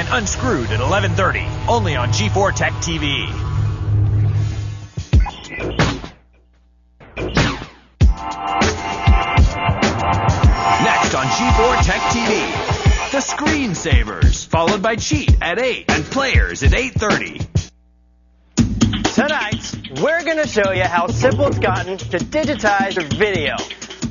and Unscrewed at 11:30, only on G4 Tech TV. Next on G4 Tech TV, the Screensavers, followed by Cheat at 8 and Players at 8:30. Tonight, we're going to show you how simple it's gotten to digitize your video.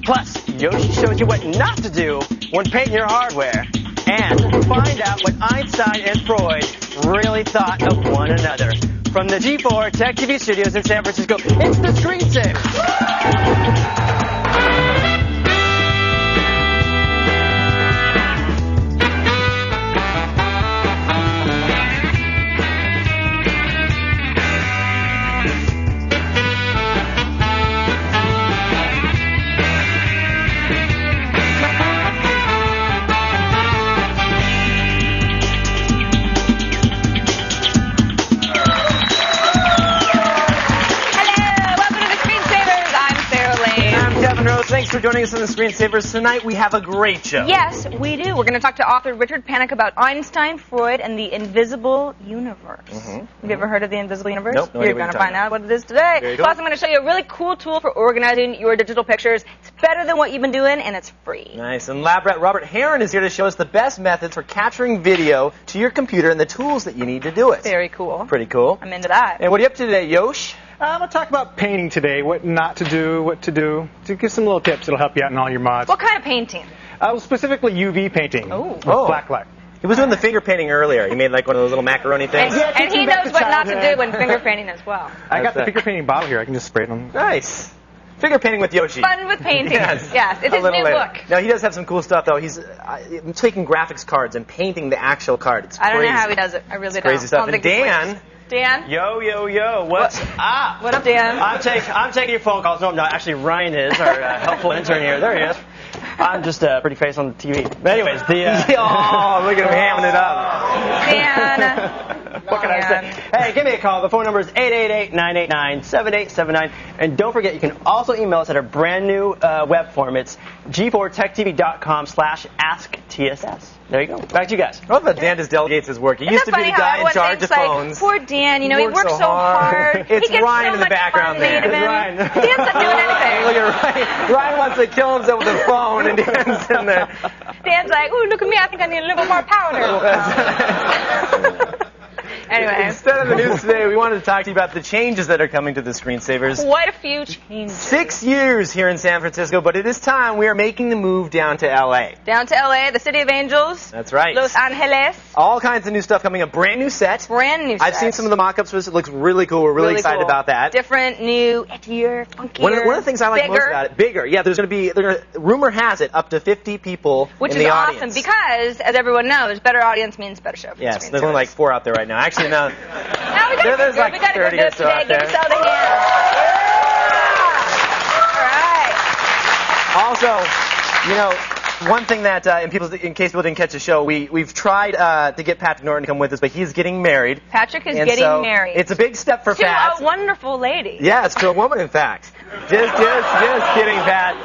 Plus, Yoshi shows you what not to do when painting your hardware. And find out what Einstein and Freud really thought of one another. From the G4 Tech TV Studios in San Francisco, it's the Screensavers. Thanks for joining us on the Screensavers. Tonight we have a great show. Yes, we do. We're going to talk to author Richard Panik about Einstein, Freud, and the invisible universe. Have you ever heard of the invisible universe? Nope. You're going to find out what it is today. Plus, I'm going to show you a really cool tool for organizing your digital pictures. It's better than what you've been doing, and it's free. Nice. And lab rat Robert Heron is here to show us the best methods for capturing video to your computer and the tools that you need to do it. Very cool. Pretty cool. I'm into that. And what are you up to today, Yosh? I'm going to talk about painting today, what not to do, what to do. To give some little tips that'll help you out in all your mods. What kind of painting? Specifically UV painting. With black light. He was doing the finger painting earlier. He made like one of those little macaroni things. And he knows what not to do when finger painting as well. I got the finger painting bottle here. I can just spray it on. Nice. Finger painting with Yoshi. Fun with painting. Yes. It's his new book. Now, he does have some cool stuff, though. He's taking graphics cards and painting the actual card. It's crazy. I don't know how he does it. I really don't. Crazy stuff. And Dan. Yo, what's up? What up, Dan? I'm taking your phone calls. No, I'm not. Actually, Ryan is, our helpful intern here. There he is. I'm just a pretty face on the TV. But anyways, oh, look at him hamming it up. Dan. What can I say? Hey, give me a call. The phone number is 888-989-7879. And don't forget, you can also email us at our brand new web form. It's g4techtv.com/asktss. There you go. Back to you guys. I love that Dan just delegates his work. He used to be the guy in charge of phones. Poor Dan, he works so hard. It's Ryan in the background there. Dan's not doing anything. Look at Ryan. Ryan wants to kill himself with a phone, and Dan's in there. Dan's like, ooh, look at me. I think I need a little more powder. Anyway. Instead of the news today, we wanted to talk to you about the changes that are coming to the Screensavers. Quite a few changes. 6 years here in San Francisco, but it is time we are making the move down to L.A. Down to L.A., the city of angels. That's right. Los Angeles. All kinds of new stuff coming. A brand new set. Brand new set. I've seen some of the mock-ups. It looks really cool. We're really excited about that. Different, new, edgier, funkier. One of the things I like most about it, bigger. Yeah, there's going to be, rumor has it, up to 50 people in the audience. Which is awesome because, as everyone knows, better audience means better show. Yes, there's only like 4 out there right now. Actually, no. Now there's like 30 or so out there. Give us all the hands. All right. Also, one thing that, in case people didn't catch the show, we've tried to get Patrick Norton to come with us, but he's getting married. Patrick is getting married. It's a big step for Pat. To a wonderful lady. Yes, to a woman, in fact. Just kidding, Pat.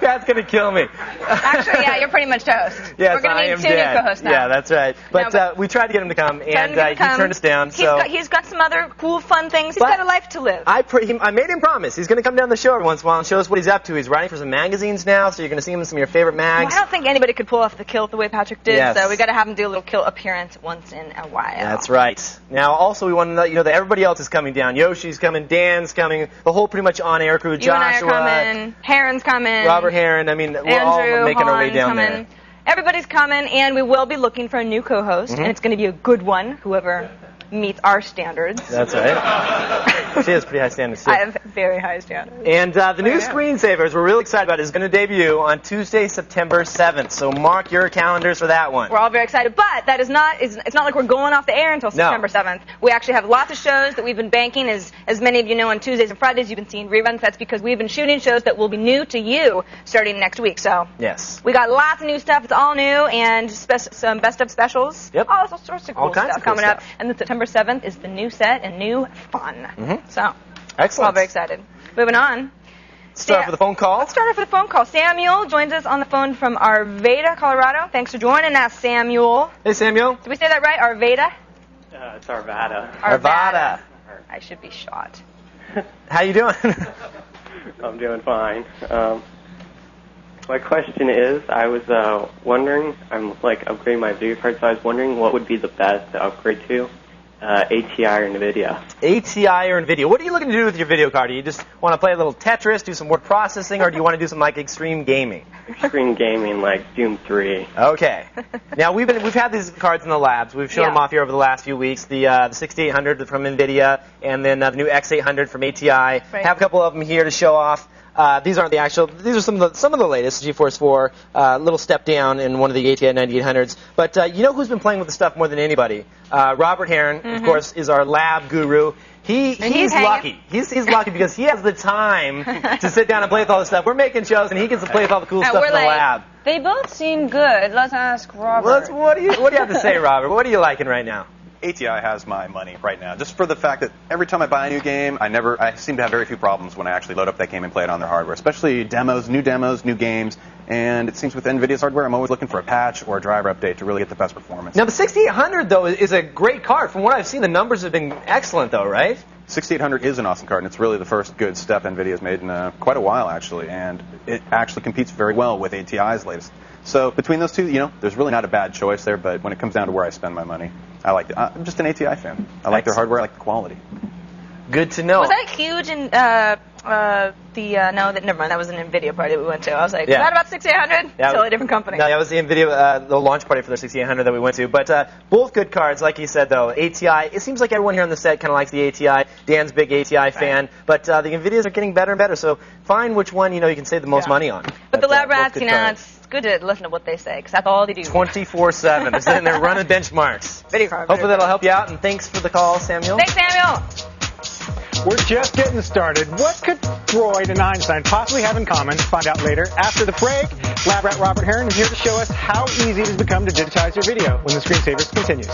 Pat's going to kill me. Actually, yeah, you're pretty much toast. Yes, we're going to need 2 new co-hosts now. Yeah, that's right. But we tried to get him to come, and he turned us down. He's got some other cool, fun things. He's got a life to live. I made him promise. He's going to come down the show every once in a while and show us what he's up to. He's writing for some magazines now, so you're going to see him in some of your favorite mags. Well, I don't think anybody could pull off the kilt the way Patrick did, so we got to have him do a little kilt appearance once in a while. That's right. Now, also, we want to let you know that everybody else is coming down. Yoshi's coming, Dan's coming, the whole pretty much on-air crew. You and I are coming. Heron's coming. Robert Heron. I mean, we're all making our way down there. Everybody's coming, and we will be looking for a new co-host, and it's going to be a good one, whoever meets our standards. That's right. She has pretty high standards, too. I have very high standards. And the new Screensavers we're really excited about is going to debut on Tuesday, September 7th. So mark your calendars for that one. We're all very excited, but that is not, it's not like we're going off the air until September 7th. We actually have lots of shows that we've been banking. As many of you know, on Tuesdays and Fridays, you've been seeing reruns. That's because we've been shooting shows that will be new to you starting next week. So yes, we got lots of new stuff. It's all new, and some best of specials. Yep. All sorts of cool stuff coming up. And then September 7th is the new set and new fun. So excellent. We're all very excited. Moving on. Start off with a phone call. Let's start off with a phone call. Samuel joins us on the phone from Arvada, Colorado. Thanks for joining us, Samuel. Hey, Samuel. Did we say that right? Arvada? It's Arvada. Arvada. I should be shot. How you doing? I'm doing fine. My question is, I was wondering, I'm like upgrading my video card, so I was wondering what would be the best to upgrade to, ATI or NVIDIA? ATI or NVIDIA. What are you looking to do with your video card? Do you just want to play a little Tetris, do some word processing, or do you want to do some like extreme gaming? Extreme gaming, like Doom 3. Okay. Now we've had these cards in the labs. We've shown them off here over the last few weeks. The 6800 from NVIDIA, and then the new X800 from ATI. Right. Have a couple of them here to show off. These aren't the actual. These are some of the latest GeForce 4. Little step down in one of the ATI 9800s. But you know who's been playing with the stuff more than anybody? Robert Heron, of course, is our lab guru. He's lucky. He's lucky because he has the time to sit down and play with all this stuff. We're making shows, and he gets to play with all the cool stuff in the lab. They both seem good. Let's ask Robert. What do you have to say, Robert? What are you liking right now? ATI has my money right now, just for the fact that every time I buy a new game, I seem to have very few problems when I actually load up that game and play it on their hardware, especially new games, and it seems with NVIDIA's hardware, I'm always looking for a patch or a driver update to really get the best performance. Now, the 6800, though, is a great card. From what I've seen, the numbers have been excellent, though, right? 6800 is an awesome card, and it's really the first good step NVIDIA's made in quite a while, actually, and it actually competes very well with ATI's latest. So between those two, there's really not a bad choice there, but when it comes down to where I spend my money, I like it. I'm just an ATI fan. I like their hardware, I like the quality. Good to know. Was that huge in never mind, that was an NVIDIA party we went to. I was like, is that about 6800? Totally different company. No, that was the NVIDIA, the launch party for their 6800 that we went to. But both good cards, like you said, though. ATI, it seems like everyone here on the set kind of likes the ATI. Dan's a big ATI fan. But the NVIDIAs are getting better and better, so find which one, you can save the most money on. But the lab rats, it's good to listen to what they say, because that's all they do. 24/7. They're sitting there running benchmarks. Hopefully that'll help you out, and thanks for the call, Samuel. Thanks, Samuel. We're just getting started. What could Freud and Einstein possibly have in common? Find out later. After the break, Lab Rat Robert Heron is here to show us how easy it has become to digitize your video when the Screensavers continues.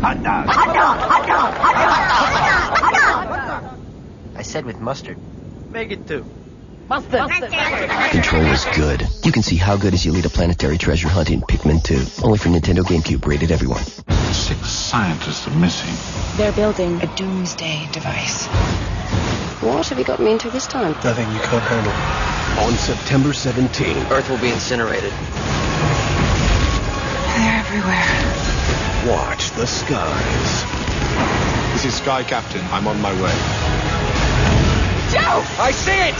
Hot dog! Hot dog! Hot dog! Hot dog! Hot dog! I said with mustard. Make it 2. Mustard! Control is good. You can see how good as you lead a planetary treasure hunt in Pikmin 2. Only for Nintendo GameCube, rated everyone. 6 scientists are missing. They're building a doomsday device. What have you got me into this time? Nothing you can't handle. On September 17th, Earth will be incinerated. They're everywhere. watch the skies. This is Sky Captain. I'm on my way. Joe! I see it!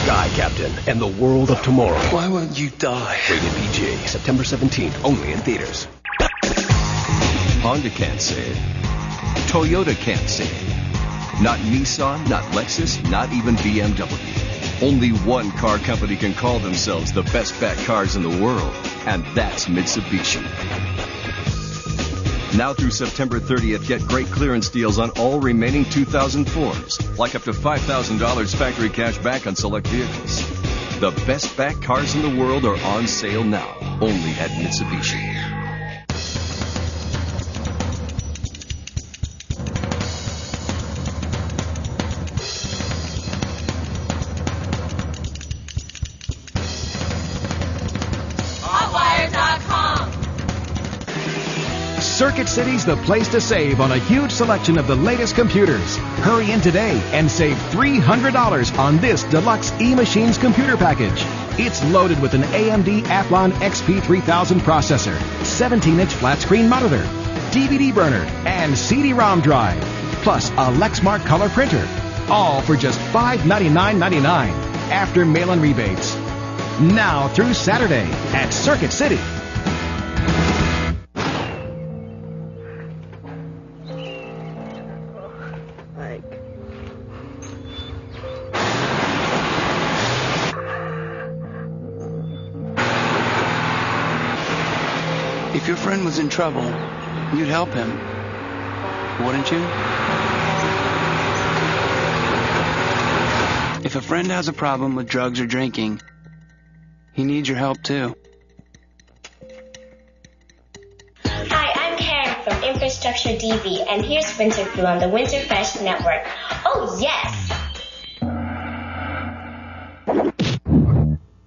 Sky Captain and the World of Tomorrow. Why won't you die? Rated PG. September 17th. Only in theaters. Honda can't say it. Toyota can't say it. Not Nissan, not Lexus, not even BMW. Only one car company can call themselves the best back cars in the world, and that's Mitsubishi. Now through September 30th, get great clearance deals on all remaining 2004s, like up to $5,000 factory cash back on select vehicles. The best back cars in the world are on sale now, only at Mitsubishi. Circuit City's the place to save on a huge selection of the latest computers. Hurry in today and save $300 on this deluxe E-Machines computer package. It's loaded with an AMD Athlon XP3000 processor, 17-inch flat-screen monitor, DVD burner, and CD-ROM drive, plus a Lexmark color printer. All for just $599.99 after mail-in rebates. Now through Saturday at Circuit City. If your friend was in trouble, you'd help him, wouldn't you? If a friend has a problem with drugs or drinking, he needs your help too. Hi, I'm Karen from Infrastructure Structure DV, and here's Winterflu on the Winterfresh Network. Oh, yes!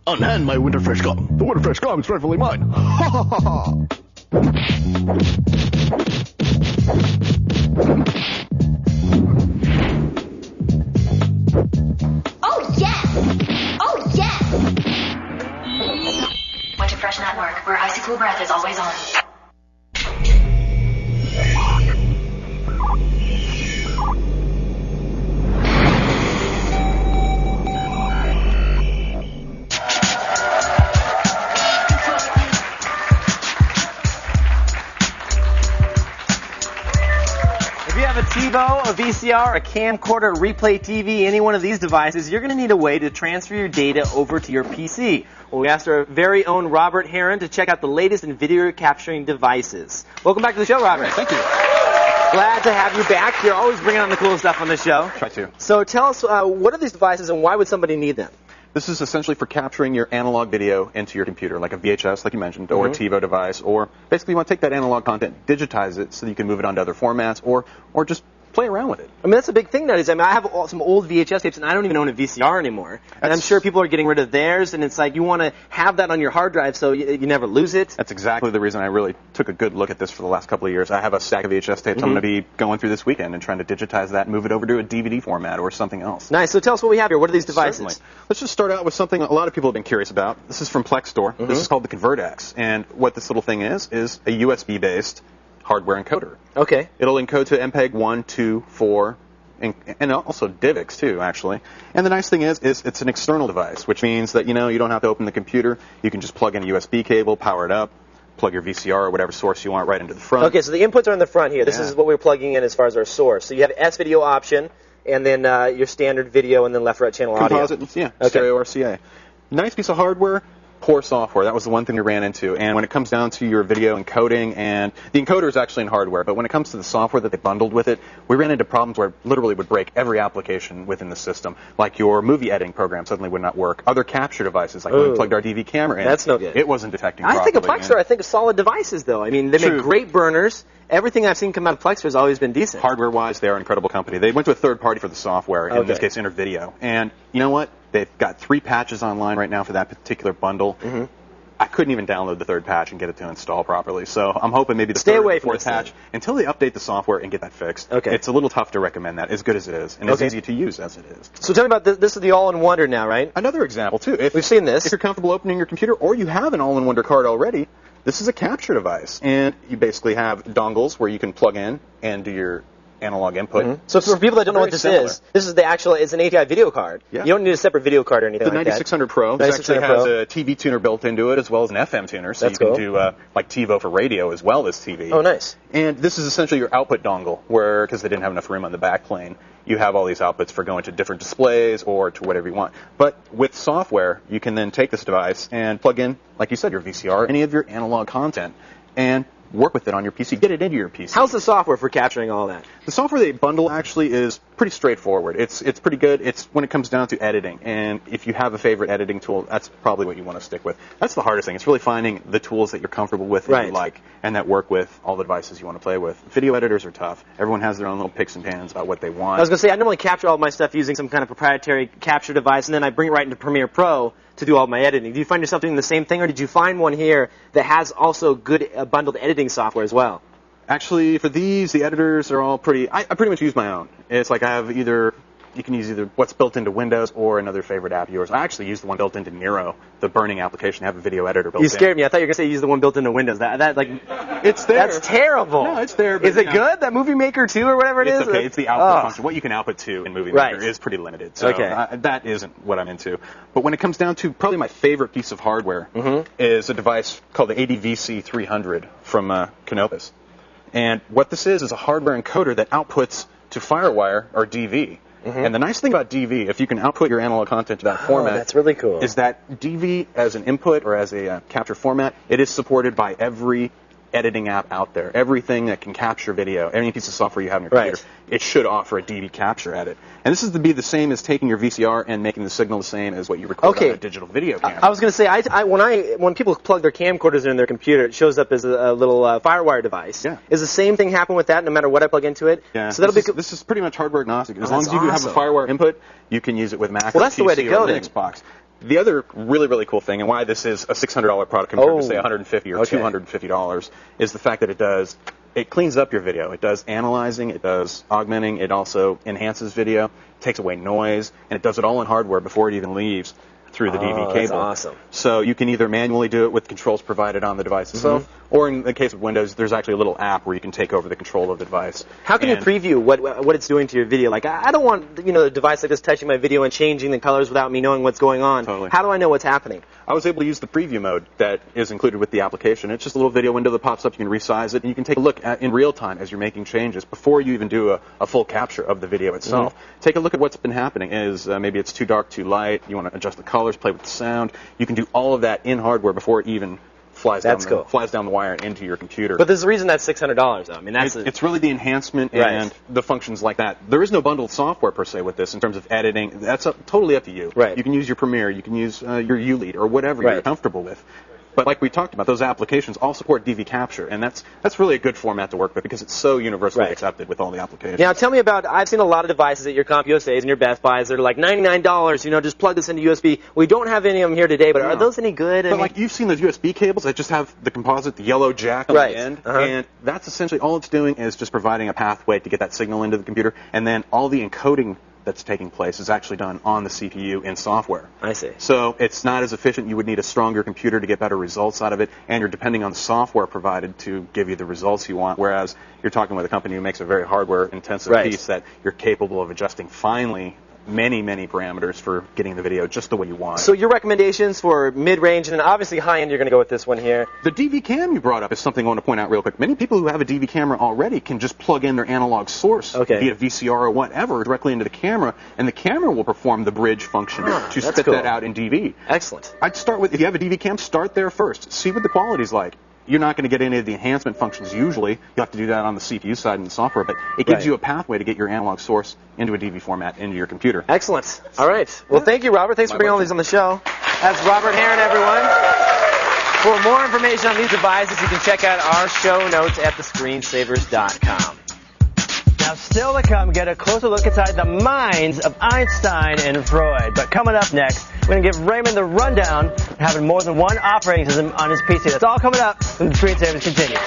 Unhand my Winterfresh gum. The Winterfresh gum is rightfully mine. Ha ha ha ha! Oh, yes! Oh, yes! Winterfresh Network, where icy cool breath is always on. A TiVo, a VCR, a camcorder, a replay TV, any one of these devices, you're going to need a way to transfer your data over to your PC. Well, we asked our very own Robert Heron to check out the latest in video capturing devices. Welcome back to the show, Robert. Thank you. Glad to have you back. You're always bringing on the cool stuff on the show. Try to. So tell us, what are these devices and why would somebody need them? This is essentially for capturing your analog video into your computer, like a VHS, like you mentioned, or a TiVo device, or basically you want to take that analog content, digitize it so that you can move it onto other formats, or just play around with it. I mean, that's a big thing nowadays. I mean, I have some old VHS tapes, and I don't even own a VCR anymore. And I'm sure people are getting rid of theirs, and it's like you want to have that on your hard drive so you never lose it. That's exactly the reason I really took a good look at this for the last couple of years. I have a stack of VHS tapes I'm going to be going through this weekend and trying to digitize that and move it over to a DVD format or something else. Nice. So tell us what we have here. What are these devices? Certainly. Let's just start out with something a lot of people have been curious about. This is from Plex Store. This is called the ConvertX. And what this little thing is a USB-based hardware encoder. Okay. It'll encode to MPEG 1, 2, 4, and also DivX too, actually. And the nice thing is it's an external device, which means that, you don't have to open the computer. You can just plug in a USB cable, power it up, plug your VCR or whatever source you want right into the front. Okay, so the inputs are in the front here. This is what we're plugging in as far as our source. So you have S-video option, and then your standard video, and then left-right channel audio. Composite, stereo RCA. Nice piece of hardware. Poor software. That was the one thing we ran into. And when it comes down to your video encoding, and the encoder is actually in hardware, but when it comes to the software that they bundled with it, we ran into problems where it literally would break every application within the system. Like your movie editing program suddenly would not work. Other capture devices, like when we plugged our DV camera in. That's no good. It wasn't detecting properly. I think of Plexer, I think of solid devices, though. I mean, they make great burners. Everything I've seen come out of Plexer has always been decent. Hardware-wise, they are an incredible company. They went to a third party for the software, in this case, InterVideo. And you know what? They've got 3 patches online right now for that particular bundle. I couldn't even download the third patch and get it to install properly. So I'm hoping maybe the third or fourth patch until they update the software and get that fixed. Okay. It's a little tough to recommend that, as good as it is, and as easy to use as it is. So tell me about this. This is the all-in-wonder now, right? Another example, too. We've seen this. If you're comfortable opening your computer or you have an all-in-wonder card already, this is a capture device. And you basically have dongles where you can plug in and do your analog input. So for people that don't know what this is the actual, it's an ATI video card. Yeah. You don't need a separate video card or anything like that. The 9600 Pro. This actually has a TV tuner built into it as well as an FM tuner. So you can do like TiVo for radio as well as TV. Oh, nice. And this is essentially your output dongle where, because they didn't have enough room on the back plane, you have all these outputs for going to different displays or to whatever you want. But with software, you can then take this device and plug in, like you said, your VCR, any of your analog content, and work with it on your PC, get it into your PC. How's the software for capturing all that? The software they bundle actually is pretty straightforward. It's pretty good. It's when it comes down to editing. And if you have a favorite editing tool, that's probably what you want to stick with. That's the hardest thing. It's really finding the tools that you're comfortable with and you like, and that work with all the devices you want to play with. Video editors are tough. Everyone has their own little picks and pans about what they want. I was going to say, I normally capture all of my stuff using some kind of proprietary capture device, and then I bring it right into Premiere Pro to do all my editing. Do you find yourself doing the same thing, or did you find one here that has also good bundled editing software as well? Actually, for these, the editors are all pretty... I pretty much use my own. It's like I have either... You can use either what's built into Windows or another favorite app of yours. I actually use the one built into Nero, the burning application. I have a video editor built in. You scared me. I thought you were going to say use the one built into Windows. It's there. That's terrible. No, it's there. Is it good? That Movie Maker 2 or whatever it is? It's okay. It's the output function. What you can output to in Movie Maker is pretty limited. So that isn't what I'm into. But when it comes down to probably my favorite piece of hardware is a device called the ADVC 300 from Canopus. And what this is a hardware encoder that outputs to FireWire or DV. And the nice thing about DV, if you can output your analog content to that format, that's really cool. Is that DV as an input or as a capture format, it is supported by every editing app out there. Everything that can capture video, any piece of software you have in your computer, it should offer a DV capture edit. And this is to be the same as taking your VCR and making the signal the same as what you record on a digital video camera. I was going to say, when people plug their camcorders in their computer, it shows up as a little FireWire device. Yeah. Is the same thing happen with that no matter what I plug into it? Yeah. So this is pretty much hardware agnostic. As long as you have a FireWire input, you can use it with Mac or that's PC the way to go, or Linux box. The other really, really cool thing, and why this is a $600 product compared to, say, $150 or $250, is the fact that it cleans up your video. It does analyzing, it does augmenting, it also enhances video, takes away noise, and it does it all in hardware before it even leaves through the DV cable. That's awesome. So you can either manually do it with controls provided on the device itself, or in the case of Windows, there's actually a little app where you can take over the control of the device. How can you preview what it's doing to your video? Like, I don't want a device like this touching my video and changing the colors without me knowing what's going on. Totally. How do I know what's happening? I was able to use the preview mode that is included with the application. It's just a little video window that pops up. You can resize it, and you can take a look at in real time as you're making changes before you even do a full capture of the video itself. Take a look at what's been happening. Maybe it's too dark, too light. You want to adjust the colors, play with the sound. You can do all of that in hardware before it even flies down the wire and into your computer. But there's a reason that's $600, though. I mean, it's really the enhancement and the functions like that. There is no bundled software per se with this in terms of editing. That's totally up to you. Right. You can use your Premiere, you can use your ULEAD or whatever you're comfortable with. But like we talked about, those applications all support DV capture, and that's really a good format to work with because it's so universally accepted with all the applications. Now, tell me about, I've seen a lot of devices at your CompUSA's and your Best Buys that are like $99, just plug this into USB. We don't have any of them here today, but are those any good? But like, you've seen those USB cables that just have the composite, the yellow jack on the end, and that's essentially all it's doing is just providing a pathway to get that signal into the computer, and then all the encoding that's taking place is actually done on the CPU in software. I see. So it's not as efficient. You would need a stronger computer to get better results out of it, and you're depending on the software provided to give you the results you want, whereas you're talking with a company who makes a very hardware-intensive piece that you're capable of adjusting finely many parameters for getting the video just the way you want. So your recommendations for mid-range and obviously high-end, you're going to go with this one here. The DV cam you brought up is something I want to point out real quick. Many people who have a DV camera already can just plug in their analog source, be it a VCR or whatever, directly into the camera, and the camera will perform the bridge function to spit that out in DV. Excellent. I'd start with, if you have a DV cam, start there first. See what the quality's like. You're not going to get any of the enhancement functions usually. You have to do that on the CPU side and the software, but it gives you a pathway to get your analog source into a DV format into your computer. Excellent. All right. Well, thank you, Robert. Thanks for bringing all these on the show. That's Robert Heron, everyone. For more information on these devices, you can check out our show notes at thescreensavers.com. Now, still to come, get a closer look inside the minds of Einstein and Freud. But coming up next, we're going to give Raymond the rundown on having more than one operating system on his PC. That's all coming up when the Screensavers continues.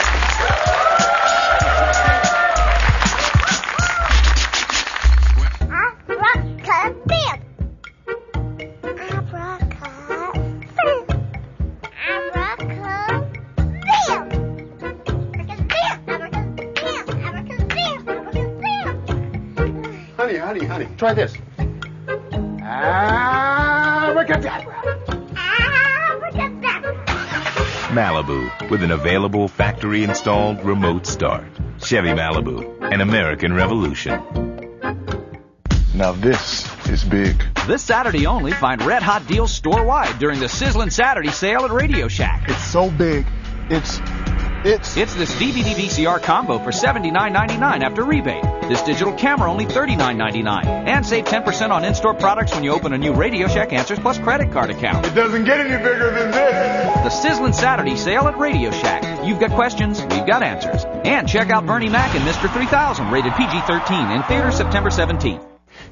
Honey, try this. Abracadabra. Malibu, with an available factory-installed remote start. Chevy Malibu, an American revolution. Now this is big. This Saturday only, find red hot deals store-wide during the sizzling Saturday sale at RadioShack. It's so big, it's this DVD VCR combo for $79.99 after rebate. This digital camera only $39.99. And save 10% on in-store products when you open a new RadioShack Answers Plus credit card account. It doesn't get any bigger than this. The sizzling Saturday sale at RadioShack. You've got questions, we've got answers. And check out Bernie Mac and Mr. 3000, rated PG-13, in theaters September 17th.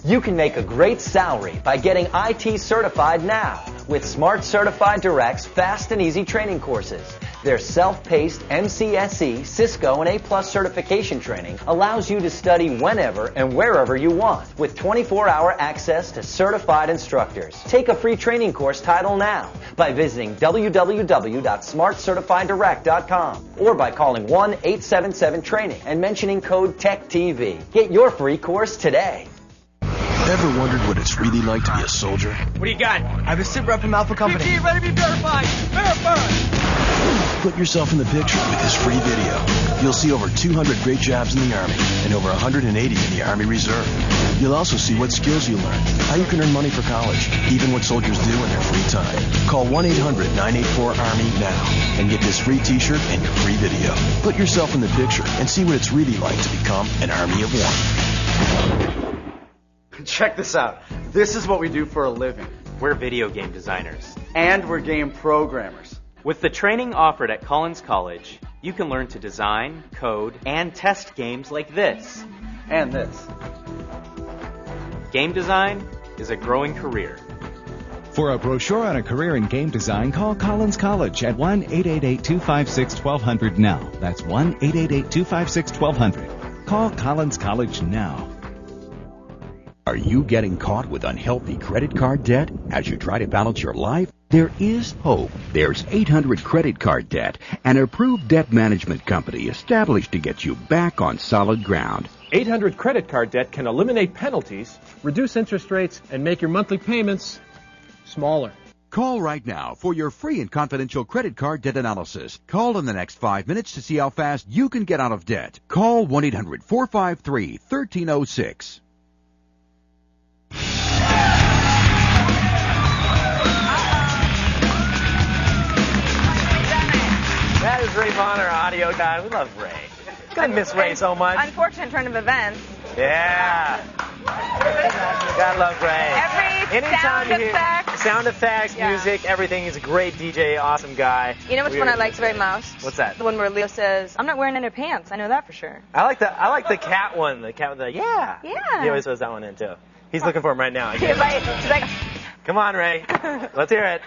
You can make a great salary by getting IT certified now with Smart Certified Direct's fast and easy training courses. Their self-paced MCSE, Cisco, and A+ certification training allows you to study whenever and wherever you want with 24-hour access to certified instructors. Take a free training course title now by visiting www.smartcertifieddirect.com or by calling 1-877-TRAINING and mentioning code TechTV. Get your free course today. Ever wondered what it's really like to be a soldier? What do you got? I have a sit rep from Alpha Company. PT, ready to be verified. Verified. Put yourself in the picture with this free video. You'll see over 200 great jobs in the Army and over 180 in the Army Reserve. You'll also see what skills you learned, how you can earn money for college, even what soldiers do in their free time. Call 1-800-984-ARMY now and get this free t-shirt and your free video. Put yourself in the picture and see what it's really like to become an Army of One. Check this out. This is what we do for a living. We're video game designers. And we're game programmers. With the training offered at Collins College, you can learn to design, code, and test games like this. And this. Game design is a growing career. For a brochure on a career in game design, call Collins College at 1-888-256-1200 now. That's 1-888-256-1200. Call Collins College now. Are you getting caught with unhealthy credit card debt as you try to balance your life? There is hope. There's 800 Credit Card Debt, an approved debt management company established to get you back on solid ground. 800 Credit Card Debt can eliminate penalties, reduce interest rates, and make your monthly payments smaller. Call right now for your free and confidential credit card debt analysis. Call in the next 5 minutes to see how fast you can get out of debt. Call 1-800-453-1306. That is Ray Vaughn, our audio guy. We love Ray. I miss Ray so much. Unfortunate turn of events. Yeah. Gotta love Ray. Every Anytime sound effect. Sound effects, music, everything. He's a great DJ, awesome guy. You know which one I liked very most? What's that? The one where Leo says, "I'm not wearing any pants." I know that for sure. I like the cat one. The cat with the Yeah. He always throws that one in too. He's looking for him right now. She's like, come on, Ray. Let's hear it.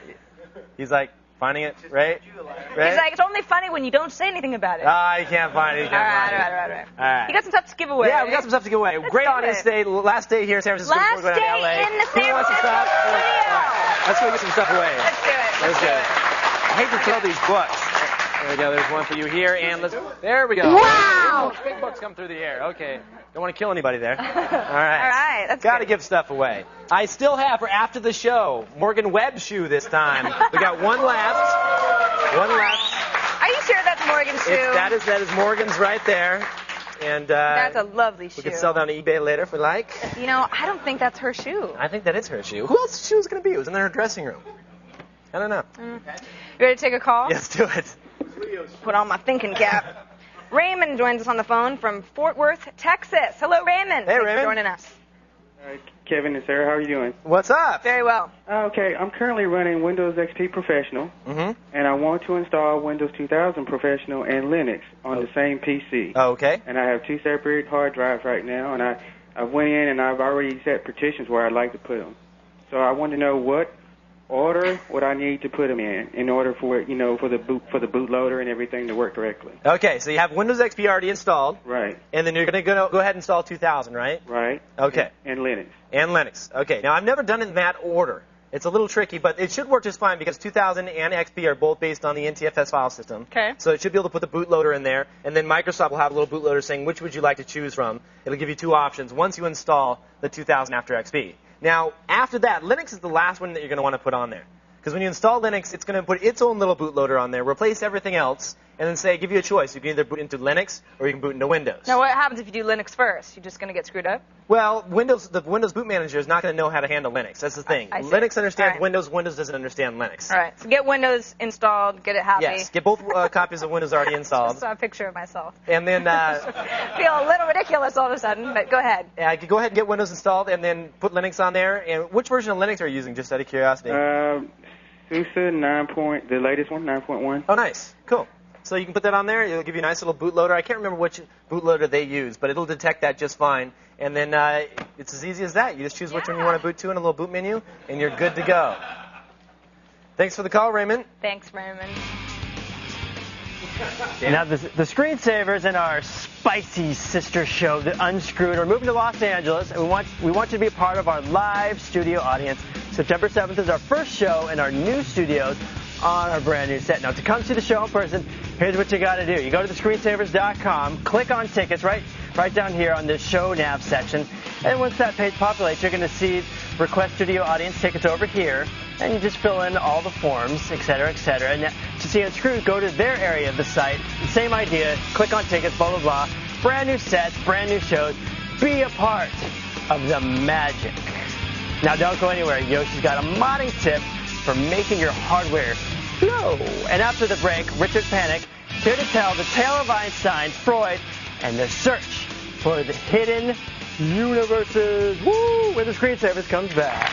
He's like finding it, Ray. He's like, it's only funny when you don't say anything about it. Ah, you can't find it. All right. You got some stuff to give away. Yeah, we got some stuff to give away. Great audience day. Last day here in San Francisco. Last before we go down to LA. day in the San Francisco studio. Let's go get some stuff away. Let's do it. Let's do it. I hate to throw these books. There we go. There's one for you here, and there we go. Wow. Big books come through the air. Okay. Don't want to kill anybody there. All right. All right. That's Got to give stuff away. I still have for after the show Morgan Webb's shoe this time. We got one left. One left. Are you sure that's Morgan's shoe? That is Morgan's right there. And that's a lovely shoe. We can sell that on eBay later if we like. You know, I don't think that's her shoe. I think that is her shoe. Who else's shoe is it going to be? It was in her dressing room. I don't know. You ready to take a call? Yes, do it. Put on my thinking cap. Raymond joins us on the phone from Fort Worth, Texas. Hello, Raymond. Hey, Thanks Raymond. for joining us. Kevin and Sarah, how are you doing? What's up? Very well. Okay, I'm currently running Windows XP Professional, and I want to install Windows 2000 Professional and Linux on the same PC. Oh, okay. And I have two separate hard drives right now, and I went in and I've already set partitions where I'd like to put them. So I want to know what order would I need to put them in order for for the bootloader and everything to work correctly. Okay, so you have Windows XP already installed. Right. And then you're going to go ahead and install 2000, right? Right. Okay. And Linux. And Linux. Okay. Now, I've never done it in that order. It's a little tricky, but it should work just fine because 2000 and XP are both based on the NTFS file system. Okay. So it should be able to put the bootloader in there, and then Microsoft will have a little bootloader saying which would you like to choose from. It'll give you two options once you install the 2000 after XP. Now, after that, Linux is the last one that you're going to want to put on there. Because when you install Linux, it's going to put its own little bootloader on there, replace everything else, and then give you a choice. You can either boot into Linux or you can boot into Windows. Now, what happens if you do Linux first? You're just going to get screwed up? Well, the Windows boot manager is not going to know how to handle Linux. That's the thing. I see. Linux understands Right. Windows. Windows doesn't understand Linux. All right. So get Windows installed, get it happy. Yes. Get both copies of Windows already installed. Just saw a picture of myself. And then Feel a little ridiculous all of a sudden, but go ahead. go ahead and get Windows installed, and then put Linux on there. And which version of Linux are you using, just out of curiosity? SUSE 9. The latest one, 9.1. Oh, nice. Cool. So you can put that on there. It'll give you a nice little bootloader. I can't remember which bootloader they use, but it'll detect that just fine. And then it's as easy as that. You just choose which one you want to boot to in a little boot menu, and you're good to go. Thanks for the call, Raymond. Thanks, Raymond. Now, the screensavers in our spicy sister show, The Unscrewed, are moving to Los Angeles, and we want you to be a part of our live studio audience. September 7th is our first show in our new studios on our brand new set. Now, to come see the show in person, here's what you got to do. You go to thescreensavers.com, click on tickets right down here on the show nav section, And once that page populates, you're going to see Request Studio Audience take it over here, and you just fill in all the forms, etc., etc. And to see unscrewed, go to their area of the site. Same idea. Click on tickets, blah, blah, blah. Brand new sets, brand new shows. Be a part of the magic. Now, don't go anywhere. Yoshi's got a modding tip for making your hardware glow. And after the break, Richard Panik here to tell the tale of Einstein, Freud, and the search for the hidden universes. Woo! When the screensavers comes back.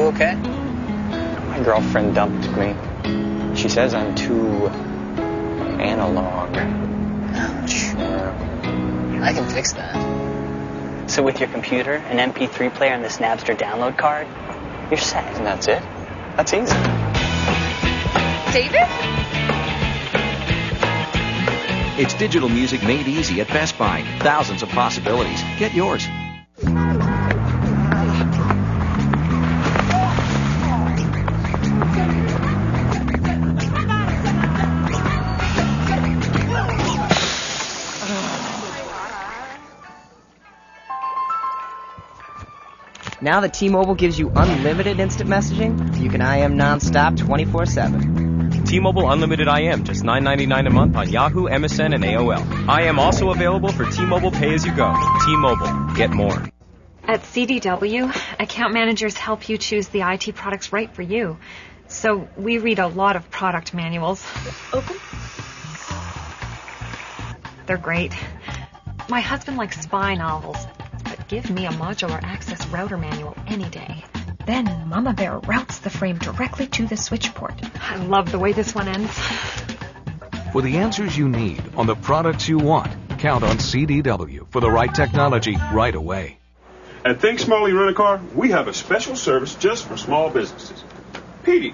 Okay? My girlfriend dumped me. She says I'm too analog. Ouch. Yeah. I can fix that. So with your computer, an MP3 player, and this Napster download card, you're set. And that's it? That's easy. David? It's digital music made easy at Best Buy. Thousands of possibilities. Get yours. Now that T-Mobile gives you unlimited instant messaging, you can IM nonstop 24/7. T-Mobile Unlimited IM, just $9.99 a month on Yahoo, MSN, and AOL. IM also available for T-Mobile Pay-As-You-Go. T-Mobile. Get more. At CDW, account managers help you choose the IT products right for you. So we read a lot of product manuals. Open. They're great. My husband likes spy novels. Give me a modular access router manual any day. Then Mama Bear routes the frame directly to the switch port. I love the way this one ends. For the answers you need on the products you want, count on CDW for the right technology right away. At Think Smartly Rent-A-Car, we have a special service just for small businesses. Petey.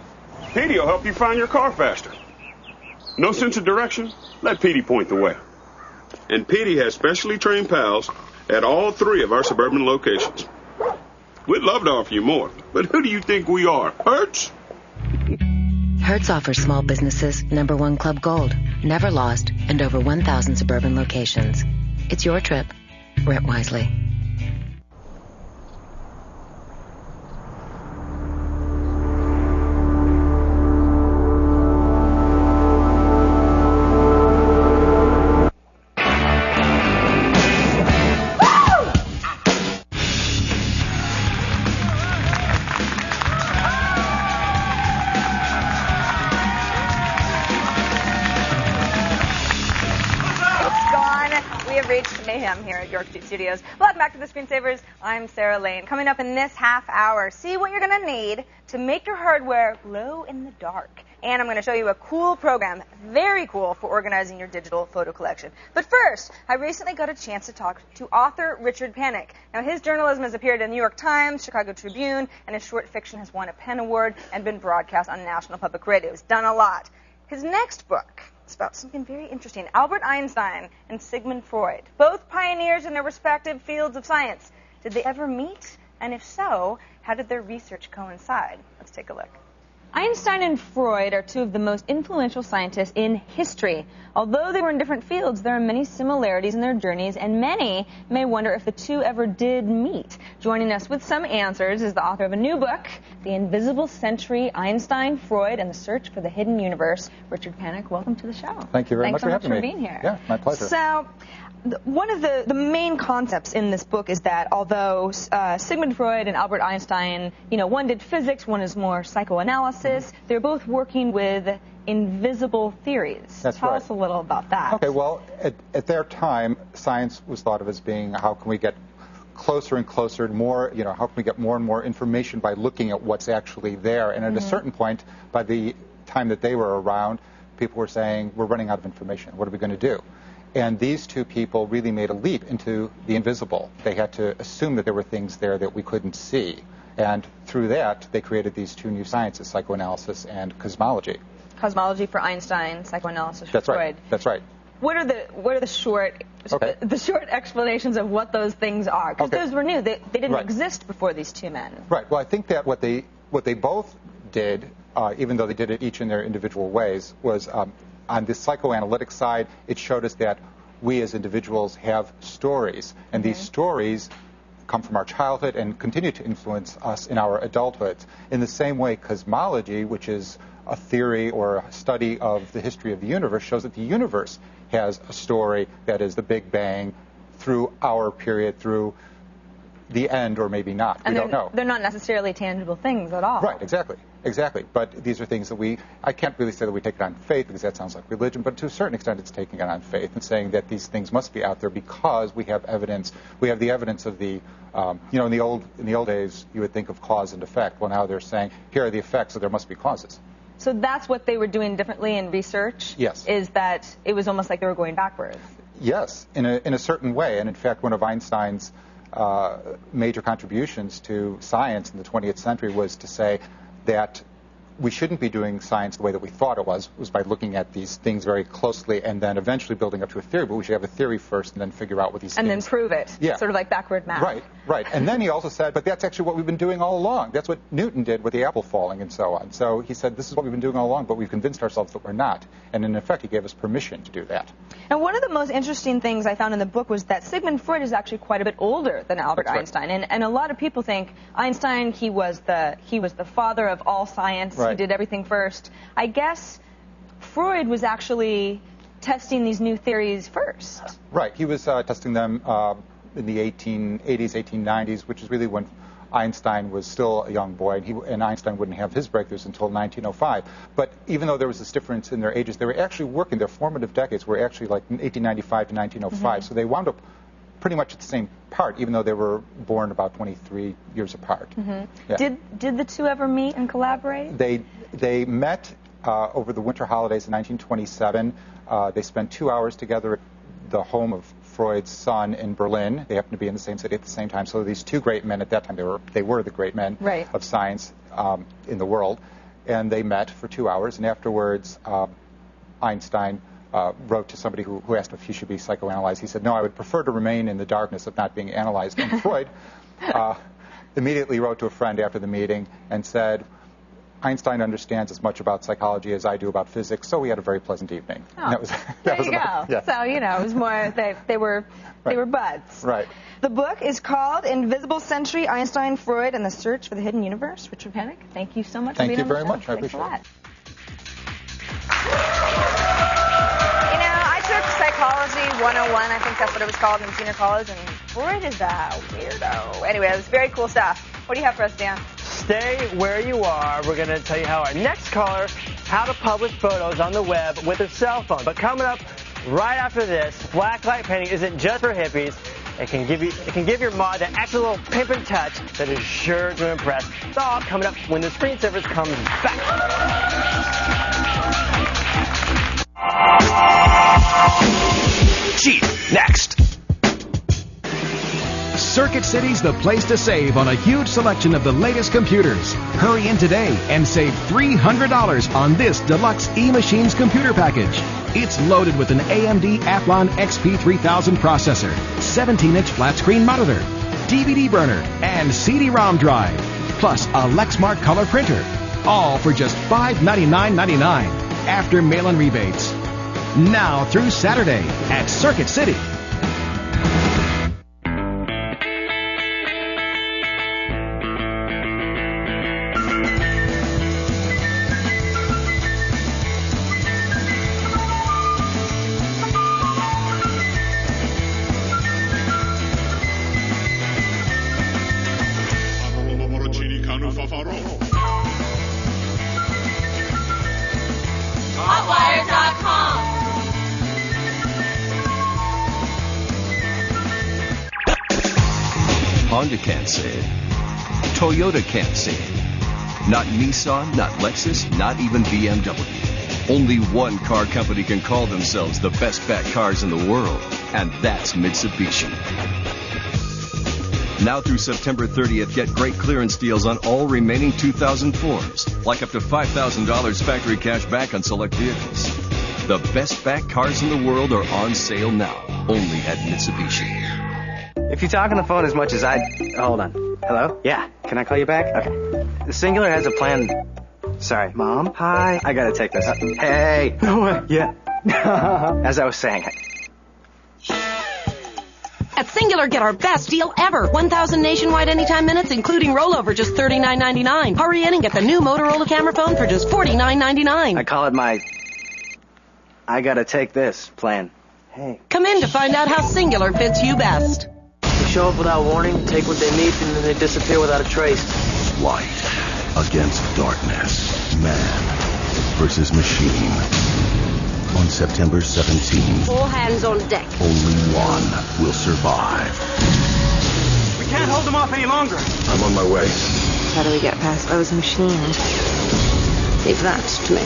Petey will help you find your car faster. No sense of direction? Let Petey point the way. And Petey has specially trained pals at all 3 of our suburban locations. We'd love to offer you more, but who do you think we are? Hertz? Hertz offers small businesses #1 Club Gold, never lost, and over 1,000 suburban locations. It's your trip. Rent wisely. Here at York Street Studios. Welcome back to the Screensavers. I'm Sarah Lane. Coming up in this half hour, see what you're going to need to make your hardware glow in the dark. And I'm going to show you a cool program, very cool, for organizing your digital photo collection. But first, I recently got a chance to talk to author Richard Panik. Now, his journalism has appeared in the New York Times, Chicago Tribune, and his short fiction has won a PEN Award and been broadcast on National Public Radio. He's done a lot. His next book, it's about something very interesting. Albert Einstein and Sigmund Freud, both pioneers in their respective fields of science. Did they ever meet? And if so, how did their research coincide? Let's take a look. Einstein and Freud are 2 of the most influential scientists in history. Although they were in different fields, there are many similarities in their journeys, and many may wonder if the 2 ever did meet. Joining us with some answers is the author of a new book, The Invisible Century, Einstein, Freud, and the Search for the Hidden Universe. Richard Panik, welcome to the show. Thank you very much for having me. Thanks so much for being here. Yeah, my pleasure. So, one of the main concepts in this book is that although Sigmund Freud and Albert Einstein, one did physics, one is more psychoanalysis, they're both working with invisible theories. That's Tell right. us a little about that. Okay, well, at their time, science was thought of as being how can we get closer and closer, more, how can we get more and more information by looking at what's actually there. And at a certain point, by the time that they were around, people were saying, we're running out of information. What are we going to do? And these 2 people really made a leap into the invisible. They had to assume that there were things there that we couldn't see. And through that, they created these 2 new sciences, psychoanalysis and cosmology. cosmology for Einstein, psychoanalysis for That's Freud. right. That's right. What are the short explanations of what those things are? Because those were new. They didn't exist before these two men. Right. Well, I think that what they both did, even though they did it each in their individual ways, was on the psychoanalytic side, it showed us that we as individuals have stories, and these stories come from our childhood and continue to influence us in our adulthood. In the same way, cosmology, which is a theory or a study of the history of the universe, shows that the universe has a story that is the Big Bang through our period, through the end, or maybe not. And we don't know. They're not necessarily tangible things at all. Right, exactly. But these are things that I can't really say that we take it on faith, because that sounds like religion, but to a certain extent it's taking it on faith and saying that these things must be out there because we have evidence. We have the evidence of the, in the old days you would think of cause and effect. Well, now they're saying here are the effects, so there must be causes. So that's what they were doing differently in research? Yes. Is that it was almost like they were going backwards? Yes, in a certain way. And in fact, one of Einstein's major contributions to science in the 20th century was to say that we shouldn't be doing science the way that we thought it was by looking at these things very closely and then eventually building up to a theory, but we should have a theory first and then figure out what these things... And then prove it. Yeah. Sort of like backward math. Right. And then he also said, but that's actually what we've been doing all along. That's what Newton did with the apple falling and so on. So he said, this is what we've been doing all along, but we've convinced ourselves that we're not. And in effect, he gave us permission to do that. And one of the most interesting things I found in the book was that Sigmund Freud is actually quite a bit older than Albert Einstein. And a lot of people think Einstein, he was the father of all science. He did everything first. I guess Freud was actually testing these new theories first. Right. He was testing them in the 1880s, 1890s, which is really when Einstein was still a young boy, and Einstein wouldn't have his breakthroughs until 1905. But even though there was this difference in their ages, they were actually working. Their formative decades were actually like 1895 to 1905. So they wound up pretty much at the same part, even though they were born about 23 years apart. Yeah. Did the two ever meet and collaborate? They met over the winter holidays in 1927. They spent 2 hours together at the home of Freud's son in Berlin. They happened to be in the same city at the same time. So these two great men at that time, they were the great men of science in the world. And they met for 2 hours. And afterwards, Einstein wrote to somebody who asked if he should be psychoanalyzed. He said, no, I would prefer to remain in the darkness of not being analyzed. And Freud immediately wrote to a friend after the meeting and said, Einstein understands as much about psychology as I do about physics, so we had a very pleasant evening. Oh, there you go. Yeah. So, it was more, they were buds. Right. The book is called Invisible Century, Einstein, Freud, and the Search for the Hidden Universe. Richard Panik, thank you so much for being on the show. Thank you very much. I appreciate it. I took Psychology 101, I think that's what it was called in junior college, and Freud is a weirdo. Anyway, it was very cool stuff. What do you have for us, Dan? Stay where you are. We're going to tell you how our next caller, how to publish photos on the web with a cell phone. But coming up right after this, blacklight painting isn't just for hippies. It can give your mod that extra little pimpin' touch that is sure to impress. It's all coming up when the screensavers comes back. Cheap, next. Circuit City's the place to save on a huge selection of the latest computers. Hurry in today and save $300 on this deluxe E-Machines computer package. It's loaded with an AMD Athlon XP3000 processor, 17-inch flat-screen monitor, DVD burner, and CD-ROM drive, plus a Lexmark color printer. All for just $599.99 after mail-in rebates. Now through Saturday at Circuit City. Honda can't say it. Toyota can't say it. Not Nissan, not Lexus, not even BMW. Only one car company can call themselves the best bat cars in the world, and that's Mitsubishi. Now through September 30th, get great clearance deals on all remaining 2004s, like up to $5,000 factory cash back on select vehicles. The best back cars in the world are on sale now, only at Mitsubishi. If you talk on the phone as much as I... Hold on. Hello? Yeah. Can I call you back? Okay. The Singular has a plan... Sorry. Mom? Hi. I gotta take this. Hey. No way. Yeah. As I was saying... At Singular, get our best deal ever. 1,000 nationwide anytime minutes, including rollover, just $39.99. Hurry in and get the new Motorola camera phone for just $49.99. I call it my... I gotta take this plan. Hey. Come in to find out how Singular fits you best. They show up without warning, take what they need, and then they disappear without a trace. Light against darkness. Man versus machine. On September 17th, All hands on deck. only one will survive. We can't hold them off any longer. I'm on my way. How do we get past those machines? Leave that to me.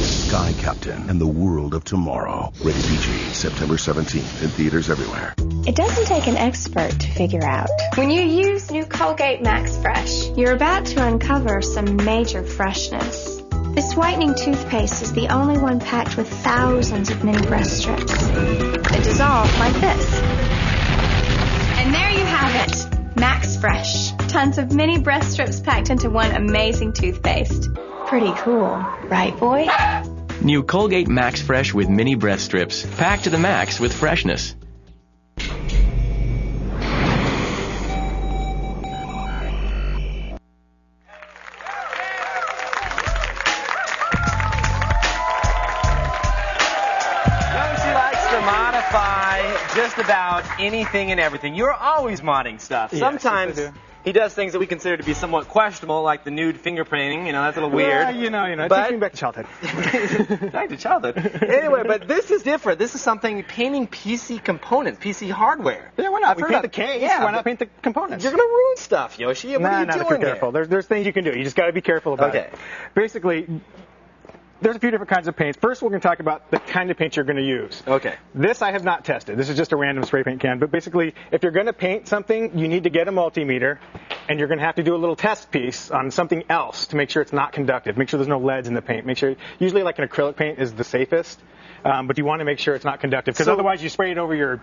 Sky Captain and the World of Tomorrow. Rated PG, September 17th. In theaters everywhere. It doesn't take an expert to figure out. When you use new Colgate Max Fresh, you're about to uncover some major freshness. This whitening toothpaste is the only one packed with thousands of mini breast strips. They dissolve like this. And there you have it. Max Fresh. Tons of mini breast strips packed into one amazing toothpaste. Pretty cool, right, boy? New Colgate Max Fresh with mini breast strips. Packed to the max with freshness. Just about anything and everything. You're always modding stuff. Yes, Sometimes he does things that we consider to be somewhat questionable, like the nude fingerprinting. You know, that's a little weird. Yeah, you know, it takes me back to childhood. Back to childhood. Anyway, but this is different. This is something painting PC components, PC hardware. Yeah, why not? We paint I've the case. Yeah, Why not paint the components? You're gonna ruin stuff, Yoshi. What are you doing be careful. There's things you can do. You just got to be careful about it. Basically, there's a few different kinds of paints. First, we're going to talk about the kind of paint you're going to use. Okay. This I have not tested. This is just a random spray paint can. But basically, if you're going to paint something, you need to get a multimeter, and you're going to have to do a little test piece on something else to make sure it's not conductive. Make sure there's no leads in the paint. Make sure, usually like an acrylic paint is the safest, but you want to make sure it's not conductive, because otherwise you spray it over your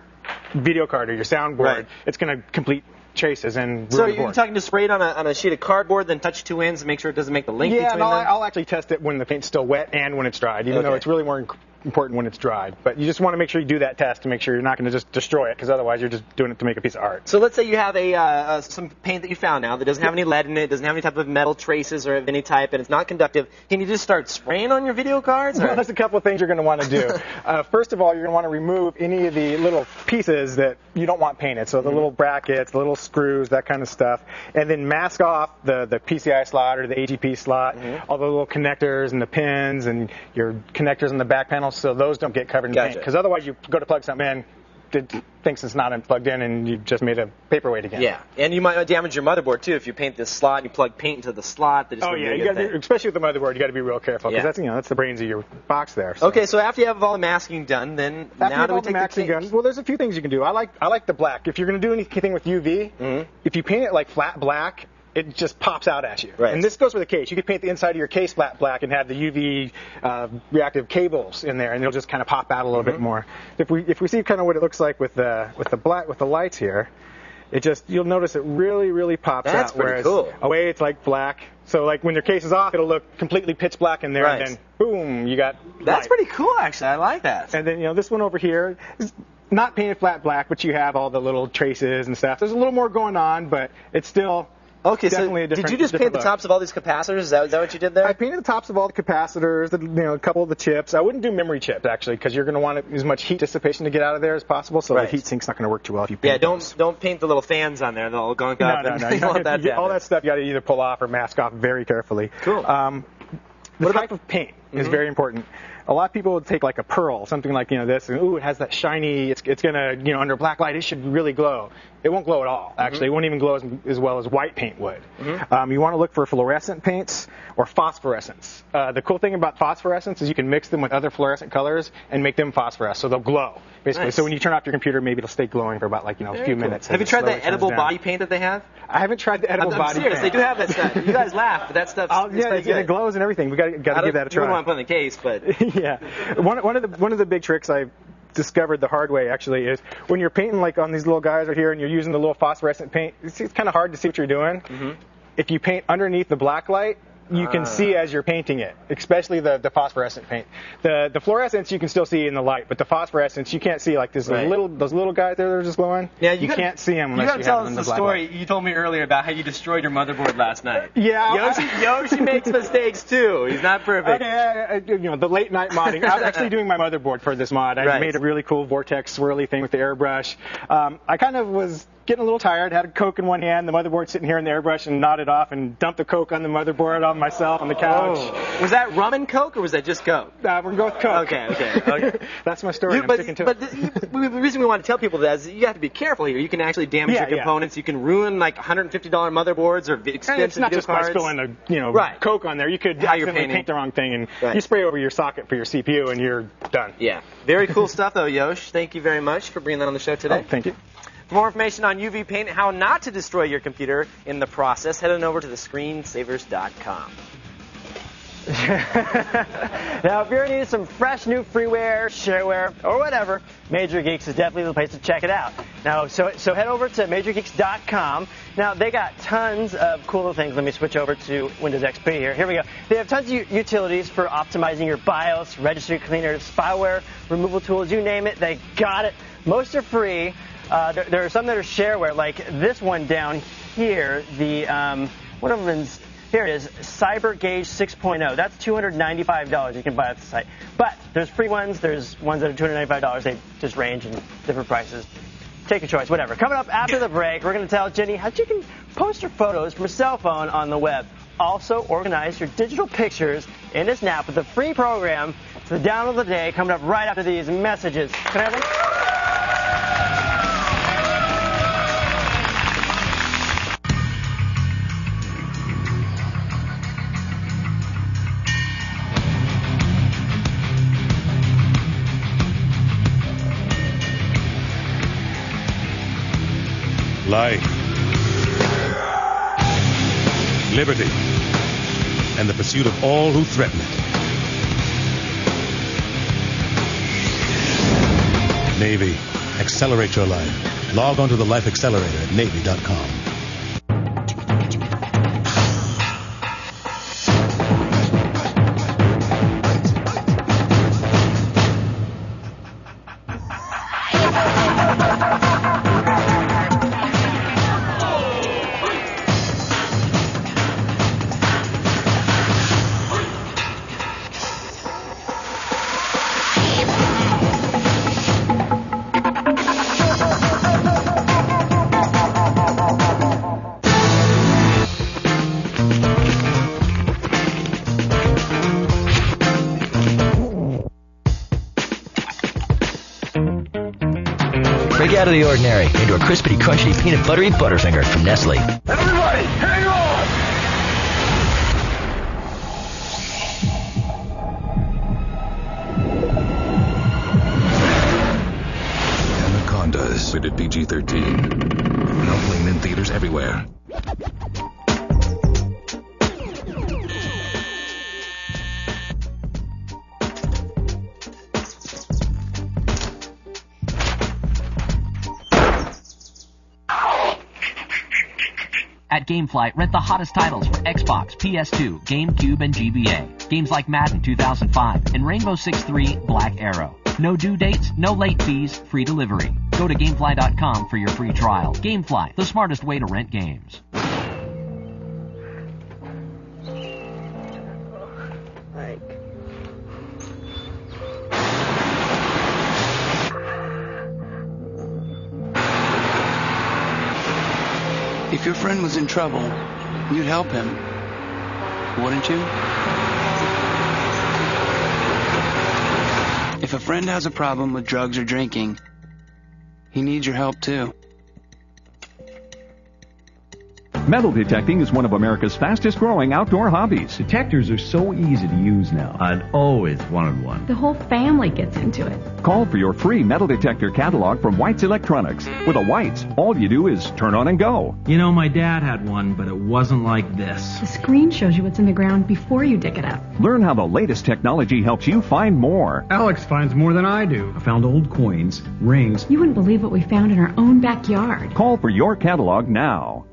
video card or your soundboard, it's going to complete traces and so you're talking to spray it on a sheet of cardboard, then touch two ends and make sure it doesn't make the link between them? Yeah, I'll actually test it when the paint's still wet and when it's dried, even though it's really more important when it's dried. But you just want to make sure you do that test to make sure you're not going to just destroy it, because otherwise you're just doing it to make a piece of art. So let's say you have some paint that you found now that doesn't have any lead in it, doesn't have any type of metal traces or of any type, and it's not conductive. Can you just start spraying on your video cards? Well, there's a couple of things you're going to want to do. First of all, you're going to want to remove any of the little pieces that you don't want painted. So the little brackets, the little screws, that kind of stuff. And then mask off the PCI slot or the AGP slot, all the little connectors and the pins and your connectors on the back panel, so those don't get covered in paint. Because otherwise you go to plug something in, it thinks it's not plugged in, and you just made a paperweight again. Yeah, and you might damage your motherboard too if you paint this slot and you plug paint into the slot. That You got to be, especially with the motherboard, you got to be real careful, because that's the brains of your box there. So. Okay, so after you have all the masking done, then now do we take the gun? Well, there's a few things you can do. I like the black. If you're going to do anything with UV, if you paint it like flat black, it just pops out at you. Right. And this goes with the case. You could paint the inside of your case flat black and have the UV reactive cables in there, and it'll just kind of pop out a little bit more. If we see kind of what it looks like with the lights here, you'll notice it really pops out. That's pretty cool. Away it's like black. So like when your case is off, it'll look completely pitch black in there, and then boom, you got That's pretty cool, actually. I like that. And then this one over here is not painted flat black, but you have all the little traces and stuff. There's a little more going on, but it's still Okay, definitely so did you just paint the tops of all these capacitors? Is that what you did there? I painted the tops of all the capacitors, a couple of the chips. I wouldn't do memory chips, actually, because you're going to want as much heat dissipation to get out of there as possible, so the heat sink's not going to work too well if you paint don't paint the little fans on there. They'll gunk up. No. All that stuff you got to either pull off or mask off very carefully. Cool. The type of paint is very important. a lot of people would take like a pearl, something like this, and ooh, it has that shiny. It's gonna under black light, it should really glow. It won't glow at all. Actually, it won't even glow as well as white paint would. You want to look for fluorescent paints or phosphorescence. The cool thing about phosphorescence is you can mix them with other fluorescent colors and make them phosphoresce, so they'll glow. Basically, Nice. So when you turn off your computer, maybe it'll stay glowing for about a few minutes. Have you tried that edible body paint that they have? I haven't tried the edible I'm body serious. paint. They do have that stuff. You guys laugh, but that stuff's it glows and everything. We got to give that a try. I don't want to put in the case, but yeah, one of the big tricks I've discovered the hard way actually is when you're painting like on these little guys right here and you're using the little phosphorescent paint. It's kind of hard to see what you're doing. If you paint underneath the black light, you can see as you're painting it, especially the phosphorescent paint. The fluorescence you can still see in the light, but the phosphorescence you can't see. Like those little guys there that are just glowing. Yeah, you can't see them unless you have them in the black light. You got to tell us the story you told me earlier about how you destroyed your motherboard last night. Yeah, Yoshi makes mistakes too. He's not perfect. Okay, the late night modding. I was actually doing my motherboard for this mod. I made a really cool vortex swirly thing with the airbrush. I kind of was getting a little tired, had a Coke in one hand, the motherboard sitting here in the airbrush, and nodded off and dumped the Coke on the motherboard on myself on the couch. Oh. Was that rum and Coke, or was that just Coke? We're going to go with Coke. Okay. That's my story. I'm sticking to it. The reason we want to tell people that is you have to be careful here. You can actually damage your components. You can ruin like $150 motherboards or expensive and it's not video just cards. by spilling Coke on there. You could accidentally paint the wrong thing, and you spray over your socket for your CPU, and you're done. Yeah. Very cool stuff, though, Yosh. Thank you very much for bringing that on the show today. Oh, thank you. For more information on UV paint and how not to destroy your computer in the process, head on over to thescreensavers.com. Now, if you're needing some fresh new freeware, shareware, or whatever, Major Geeks is definitely the place to check it out. Now, so head over to MajorGeeks.com. Now, they got tons of cool little things. Let me switch over to Windows XP here. Here we go. They have tons of utilities for optimizing your BIOS, registry cleaners, spyware, removal tools, you name it. They got it. Most are free. There are some that are shareware, like this one down here. One of them is, here it is, CyberGauge 6.0. That's $295 you can buy off the site. But there's free ones. There's ones that are $295. They just range in different prices. Take your choice, whatever. Coming up after the break, we're going to tell Jenny how you can post your photos from a cell phone on the web. Also, organize your digital pictures in a snap with a free program. It's the download of the day coming up right after these messages. Can I have one? Life, liberty, and the pursuit of all who threaten it. Navy, accelerate your life. Log on to the Life Accelerator at Navy.com. Out of the ordinary into a crispity, crunchy, peanut buttery Butterfinger from Nestle. Everybody, hang on! Anacondas, rated PG-13. Now playing in theaters everywhere. At GameFly, rent the hottest titles for Xbox, PS2, GameCube, and GBA. Games like Madden 2005 and Rainbow Six 3 Black Arrow. No due dates, no late fees, free delivery. Go to GameFly.com for your free trial. GameFly, the smartest way to rent games. If your friend was in trouble, you'd help him, wouldn't you? If a friend has a problem with drugs or drinking, he needs your help too. Metal detecting is one of America's fastest growing outdoor hobbies. Detectors are so easy to use now. I'd always wanted one. The whole family gets into it. Call for your free metal detector catalog from White's Electronics. With a White's, all you do is turn on and go. You know, my dad had one, but it wasn't like this. The screen shows you what's in the ground before you dig it up. Learn how the latest technology helps you find more. Alex finds more than I do. I found old coins, rings. You wouldn't believe what we found in our own backyard. Call for your catalog now.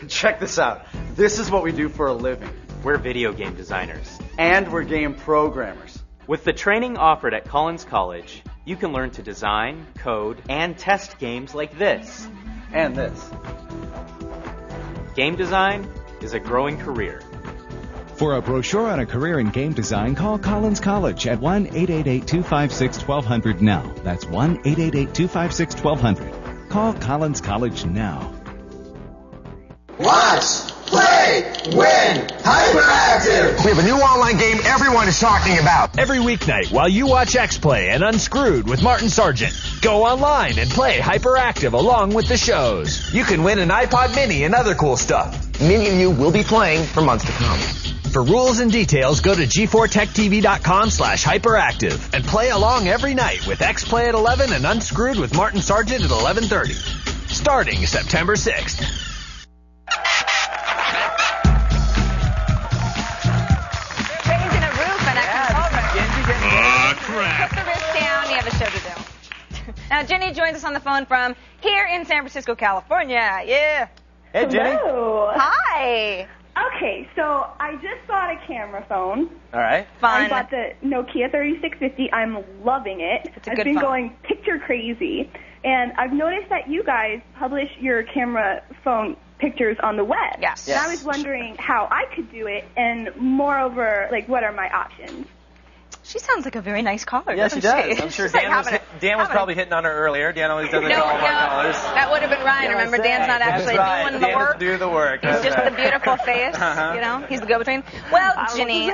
Check this out. This is what we do for a living. We're video game designers. And we're game programmers. With the training offered at Collins College, you can learn to design, code, and test games like this. And this. Game design is a growing career. For a brochure on a career in game design, call Collins College at 1-888-256-1200 now. That's 1-888-256-1200. Call Collins College now. Watch, play, win, Hyperactive! We have a new online game everyone is talking about. Every weeknight while you watch X-Play and Unscrewed with Martin Sargent, go online and play Hyperactive along with the shows. You can win an iPod Mini and other cool stuff. Many of you will be playing for months to come. For rules and details, go to g4techtv.com/hyperactive and play along every night with X-Play at 11 and Unscrewed with Martin Sargent at 11:30. Starting September 6th. Put the wrist down. You have a show to do. Now, Jenny joins us on the phone from here in San Francisco, California. Yeah. Hey, Jenny. Hello. Hi. Okay, so I just bought a camera phone. All right. Fun. I bought the Nokia 3650. I'm loving it. I've been going picture crazy. And I've noticed that you guys publish your camera phone pictures on the web. Yes. And I was wondering how I could do it, and moreover, like, what are my options? She sounds like a very nice caller. Yeah, she does. I'm sure Dan was probably hitting on her earlier. Dan always does it to all of our callers. That would have been Ryan. Remember, Dan's not actually doing the work. Do the work. He's just the beautiful face. You know, he's the go-between. Well, Ginny,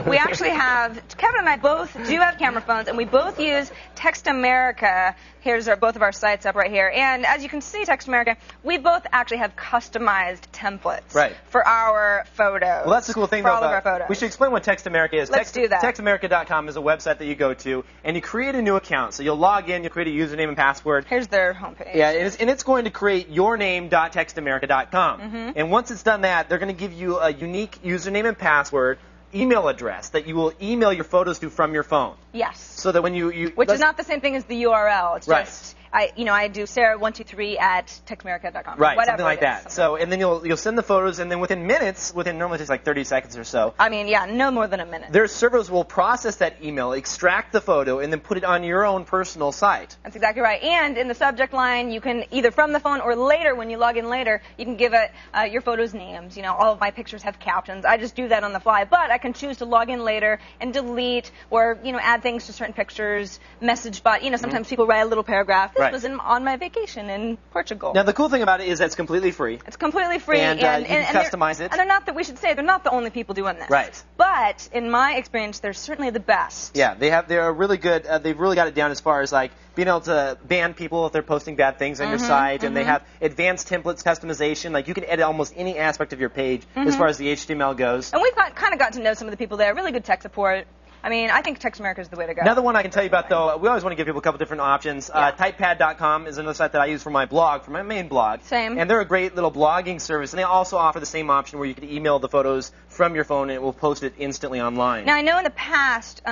we actually have, Kevin and I both do have camera phones, and we both use Text America. Here's both of our sites up right here. And as you can see, Text America, we both actually have customized templates for our photos. Well, that's the cool thing, for though. all of our photos. We should explain what Text America is. Let's do that. TextAmerica.com is a website that you go to, and you create a new account. So you'll log in, you'll create a username and password. Here's their homepage. Yeah, and it's going to create yourname.textamerica.com. And once it's done that, they're going to give you a unique username and password, email address that you will email your photos to from your phone. Yes. So that when you which is not the same thing as the URL. It's just I do sarah123@textamerica.com. Right, whatever something like that. So, and then you'll send the photos, and then within minutes, normally just like 30 seconds or so. I mean, yeah, no more than a minute. Their servers will process that email, extract the photo, and then put it on your own personal site. That's exactly right. And in the subject line, you can either from the phone or later, when you log in later, you can give it your photos names. You know, all of my pictures have captions. I just do that on the fly. But I can choose to log in later and delete or, add things to certain pictures, message bot. Sometimes people write a little paragraph. This was on my vacation in Portugal. Now, the cool thing about it is that it's completely free. It's completely free. And you can customize it. And they're not, they're not the only people doing this. Right. But in my experience, they're certainly the best. Yeah, they're really good. They've really got it down as far as like being able to ban people if they're posting bad things on your site, and they have advanced templates customization. Like you can edit almost any aspect of your page as far as the HTML goes. And we've kind of got to know some of the people there. Really good tech support. I mean, I think Text America is the way to go. Another one I can tell you about, though, we always want to give people a couple different options. Typepad.com is another site that I use for my blog, for my main blog. Same. And they're a great little blogging service, and they also offer the same option where you can email the photos from your phone, and it will post it instantly online. Now, I know in the past,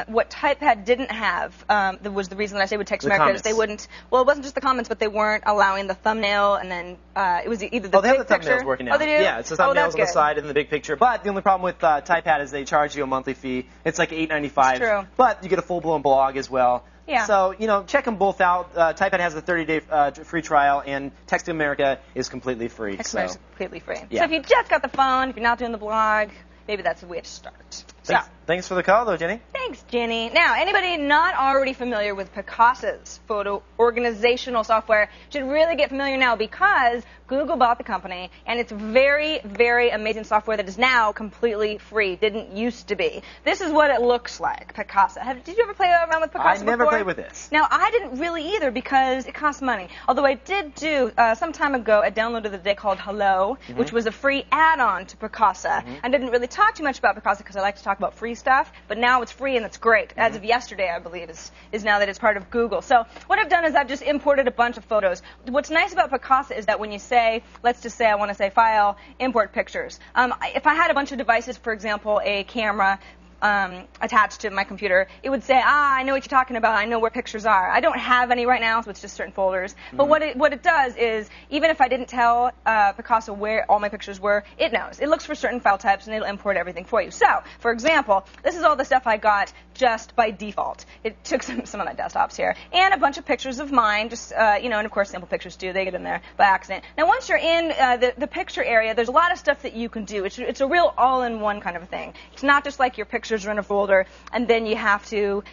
what Typepad didn't have, that was the reason that I say with Text America, is they wouldn't, well, it wasn't just the comments, but they weren't allowing the thumbnail, and then it was either the big picture. Oh, they have the thumbnails working now. Oh, they do? Yeah, it's the thumbnails on the side and the big picture. But the only problem with Typepad is they charge you a monthly fee. It's like $8.95. It's true. But you get a full-blown blog as well. Yeah. So, check them both out. Typepad has a 30-day free trial, and Text America is completely free. Text America is completely free. Yeah. So if you just got the phone, if you're not doing the blog, maybe that's the way to start. Thanks for the call, though, Jenny. Thanks, Jenny. Now, anybody not already familiar with Picasa's photo organizational software should really get familiar now because Google bought the company, and it's very, very amazing software that is now completely free. Didn't used to be. This is what it looks like, Picasa. Did you ever play around with Picasa before? I never played with this. Now, I didn't really either because it costs money. Although I did do, some time ago, a download of the day called Hello, which was a free add-on to Picasa. I didn't really talk too much about Picasa because I like to talk about free stuff, but now it's free and it's great. As of yesterday, I believe, is now that it's part of Google. So what I've done is I've just imported a bunch of photos. What's nice about Picasa is that when you say, let's just say I want to say file, import pictures. If I had a bunch of devices, for example, a camera, attached to my computer, it would say, I know what you're talking about. I know where pictures are. I don't have any right now, so it's just certain folders. But what it does is, even if I didn't tell Picasa where all my pictures were, it knows. It looks for certain file types, and it'll import everything for you. So, for example, this is all the stuff I got just by default. It took some of my desktops here, and a bunch of pictures of mine, just, and of course, sample pictures too. They get in there by accident. Now, once you're in the picture area, there's a lot of stuff that you can do. It's a real all-in-one kind of a thing. It's not just like your pictures are in a folder, and then you have to,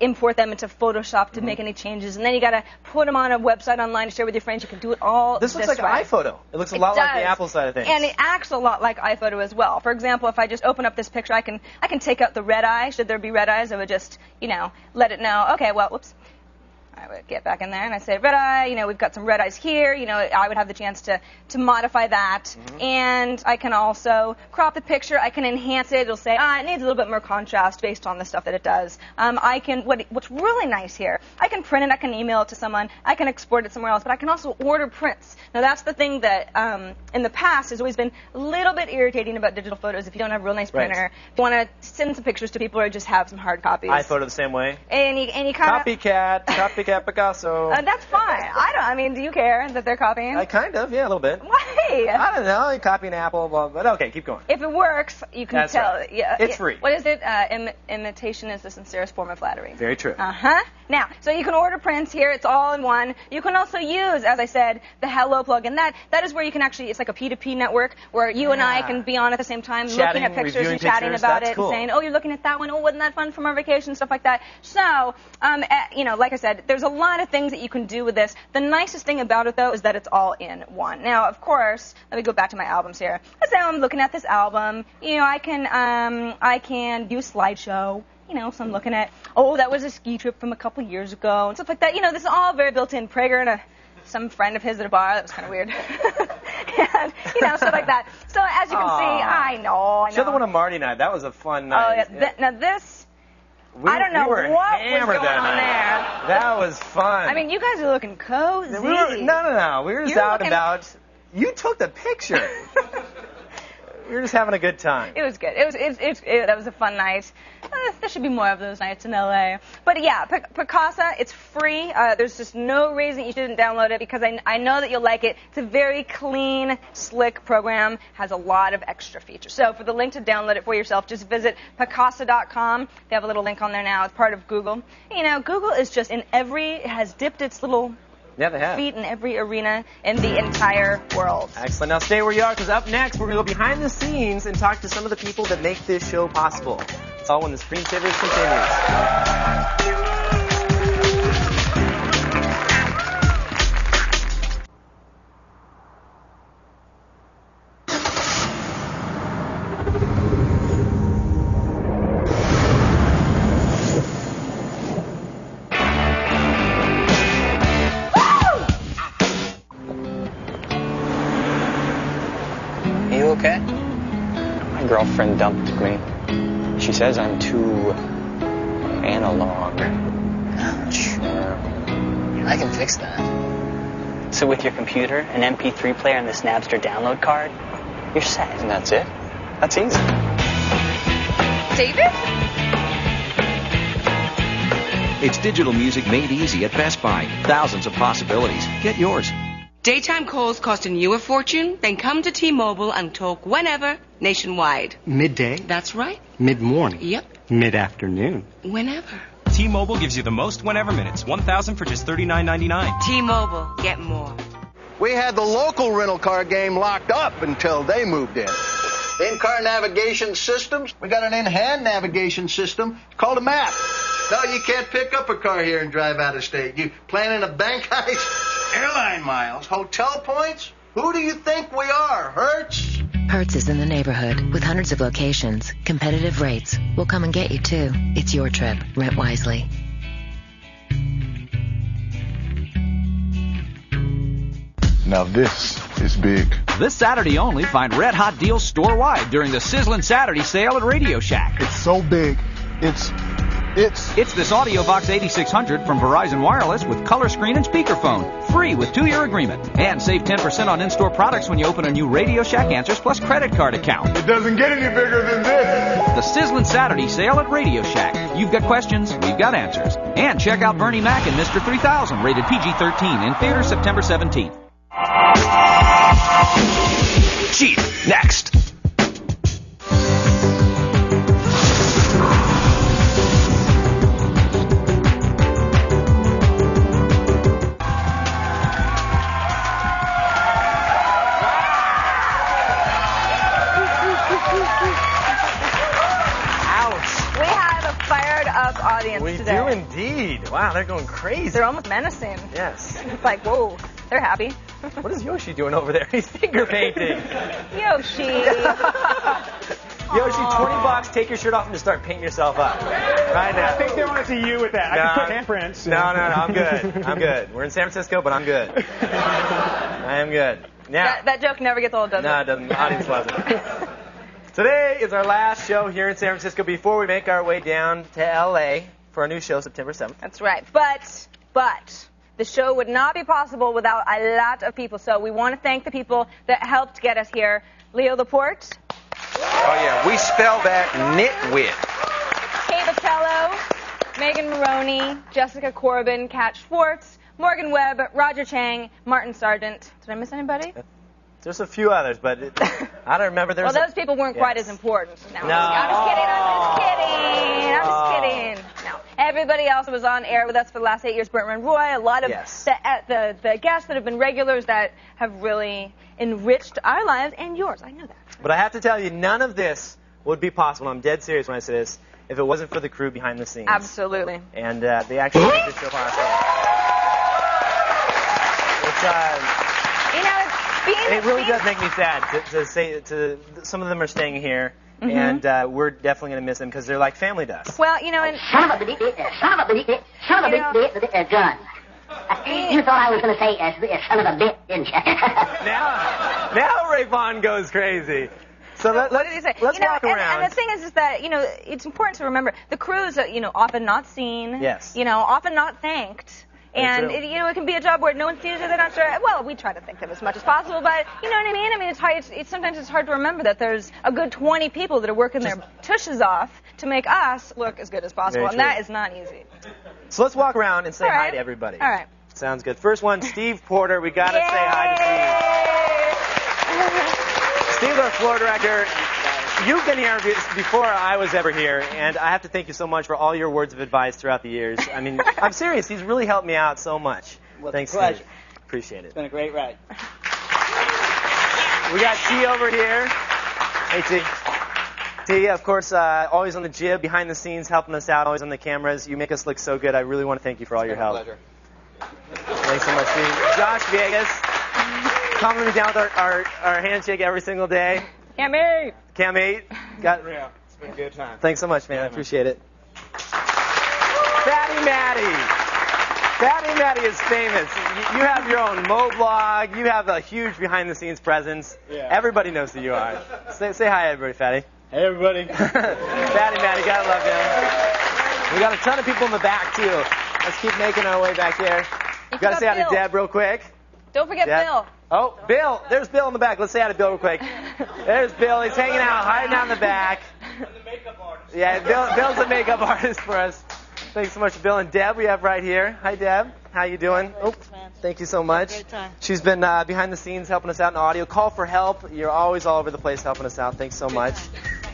import them into Photoshop to make any changes, and then you got to put them on a website online to share with your friends. You can do it all this looks like way. iPhoto. It looks a lot like the Apple side of things. And it acts a lot like iPhoto as well. For example, if I just open up this picture, I can take out the red eye. Should there be red eyes, I would just, let it know. Okay, well, whoops. I would get back in there and I say red eye, we've got some red eyes here, I would have the chance to modify that. And I can also crop the picture, I can enhance it, it'll say, it needs a little bit more contrast based on the stuff that it does. What's really nice here, I can print it, I can email it to someone, I can export it somewhere else, but I can also order prints. Now that's the thing that in the past has always been a little bit irritating about digital photos if you don't have a real nice printer. If you want to send some pictures to people or just have some hard copies. iPhoto the same way. And you kind of... Copycat Picasso. That's fine. Do you care that they're copying? Kind of, yeah, a little bit. Why? I don't know. Copying Apple, but okay, keep going. If it works, you can tell. Right. Yeah, it's free. What is it? Imitation is the sincerest form of flattery. Very true. Now, so you can order prints here. It's all in one. You can also use, as I said, the Hello plugin. That is where you can actually, it's like a P2P network where you and I can be on at the same time, looking at pictures and chatting about it, and saying, oh, you're looking at that one. Oh, wasn't that fun from our vacation? Stuff like that. So, like I said, there's a lot of things that you can do with this. The nicest thing about it, though, is that it's all in one. Now, of course, let me go back to my albums here. Let's say I'm looking at this album. I can do a slideshow. So I'm looking at, that was a ski trip from a couple years ago, and stuff like that. This is all very built-in. Prager and some friend of his at a bar. That was kind of weird. And, stuff like that. So as you can see, I know. Show the one on Marty night. That was a fun night. Oh, yeah. Now this... I don't know what was going on there. That was fun. I mean, you guys are looking cozy. No. We were just out and about. You took the picture. We were just having a good time. It was good. That was a fun night. There should be more of those nights in LA. But yeah, Picasa, it's free. There's just no reason you shouldn't download it because I know that you'll like it. It's a very clean, slick program. Has a lot of extra features. So for the link to download it for yourself, just visit Picasa.com. They have a little link on there now. It's part of Google. Google is just has dipped its little feet in every arena in the entire world. Excellent. Now stay where you are because up next we're going to go behind the scenes and talk to some of the people that make this show possible. It's all when the Screensavers continues. Okay? My girlfriend dumped me. She says I'm too analog. Ouch. I can fix that. So with your computer, an MP3 player, and this Napster download card, you're set. And that's it? That's easy. David? It's digital music made easy at Best Buy. Thousands of possibilities. Get yours. Daytime calls costing you a fortune? Then come to T-Mobile and talk whenever, nationwide. Midday? That's right. Mid-morning? Yep. Mid-afternoon? Whenever. T-Mobile gives you the most whenever minutes. 1,000 for just $39.99. T-Mobile. Get more. We had the local rental car game locked up until they moved in. In-car navigation systems. We got an in-hand navigation system called a map. No, you can't pick up a car here and drive out of state. You planning a bank heist? Airline miles, hotel points? Who do you think we are, Hertz? Hertz is in the neighborhood with hundreds of locations, competitive rates. We'll come and get you, too. It's your trip. Rent wisely. Now this is big. This Saturday only, find red hot deals store-wide during the sizzling Saturday sale at RadioShack. It's so big. It's this Audio Box 8600 from Verizon Wireless with color screen and speakerphone. Free with 2-year agreement. And save 10% on in-store products when you open a new RadioShack Answers Plus credit card account. It doesn't get any bigger than this. The sizzling Saturday sale at RadioShack. You've got questions, we've got answers. And check out Bernie Mac and Mr. 3000, rated PG-13, in theaters September 17th. Cheap, next. Audience we today. do indeed. Wow, they're going crazy. They're almost menacing. Yes. It's like, whoa, they're happy. What is Yoshi doing over there? He's finger painting. Yoshi. Yoshi, $20. Take your shirt off and just start painting yourself up. Right now. I think they want to see you with that. No, I can put handprints. No, I'm good. I'm good. We're in San Francisco, but I'm good. I am good. Now, that joke never gets old, does it? No, it doesn't. The audience loves it. Today is our last show here in San Francisco before we make our way down to L.A. for our new show, September 7th. That's right. But the show would not be possible without a lot of people. So we want to thank the people that helped get us here. Leo Laporte. Oh, yeah. We spell that nitwit. Kay Botello, Megan Maroney, Jessica Corbin, Kat Schwartz, Morgan Webb, Roger Chang, Martin Sargent. Did I miss anybody? There's a few others, but I don't remember. Well, those people weren't quite as important. No. No. I'm just kidding. No. Everybody else was on air with us for the last 8 years. Brent Roy, a lot of the guests that have been regulars that have really enriched our lives and yours. I know that. But I have to tell you, none of this would be possible. I'm dead serious when I say this. If it wasn't for the crew behind the scenes. Absolutely. And they actually made this show possible. It really does make me sad to say some of them are staying here, and we're definitely going to miss them because they're like family to us. Well, you know, and son of a gun. You thought I was going to say son of a bit, didn't you? now Ray Vaughn goes crazy. So let's walk around. And the thing is that, it's important to remember the crew is, often not seen. Yes. Often not thanked. And it can be a job where no one sees it, they're not sure. Well, we try to thank them as much as possible, but you know what I mean? I mean, it's hard. Sometimes it's hard to remember that there's a good 20 people that are working their tushes off to make us look as good as possible, and that is not easy. So let's walk around and say hi to everybody. All right. Sounds good. First one, Steve Porter. We got to say hi to Steve. Steve's our floor director. You've been here before I was ever here, and I have to thank you so much for all your words of advice throughout the years. I mean, I'm serious. He's really helped me out so much. Well, thanks, pleasure. Steve. Appreciate it. It's been a great ride. We got T over here. Hey, T. T, of course, always on the jib, behind the scenes, helping us out, always on the cameras. You make us look so good. I really want to thank you for all your help. Pleasure. Thanks so much, Steve. Josh Vegas, calming me down with our handshake every single day. Can't wait. Can't wait. Yeah, it's been a good time. Thanks so much, man. I appreciate it. Fatty Matty. Fatty Matty is famous. You have your own Moblog. You have a huge behind-the-scenes presence. Yeah. Everybody knows who you are. Say hi, everybody, Fatty. Hey, everybody. Fatty Matty, gotta love him. We got a ton of people in the back, too. Let's keep making our way back there. Gotta say hi to Deb real quick. Don't forget Deb. Bill. Oh, Bill. There's Bill in the back. Let's say hi to Bill real quick. There's Bill. He's hanging out, hiding out in the back. I'm the makeup artist. Yeah, Bill's a makeup artist for us. Thanks so much, Bill. And Deb, we have right here. Hi, Deb. How you doing? Oh, thank you so much. Great time. She's been behind the scenes helping us out in audio. Call for help. You're always all over the place helping us out. Thanks so much.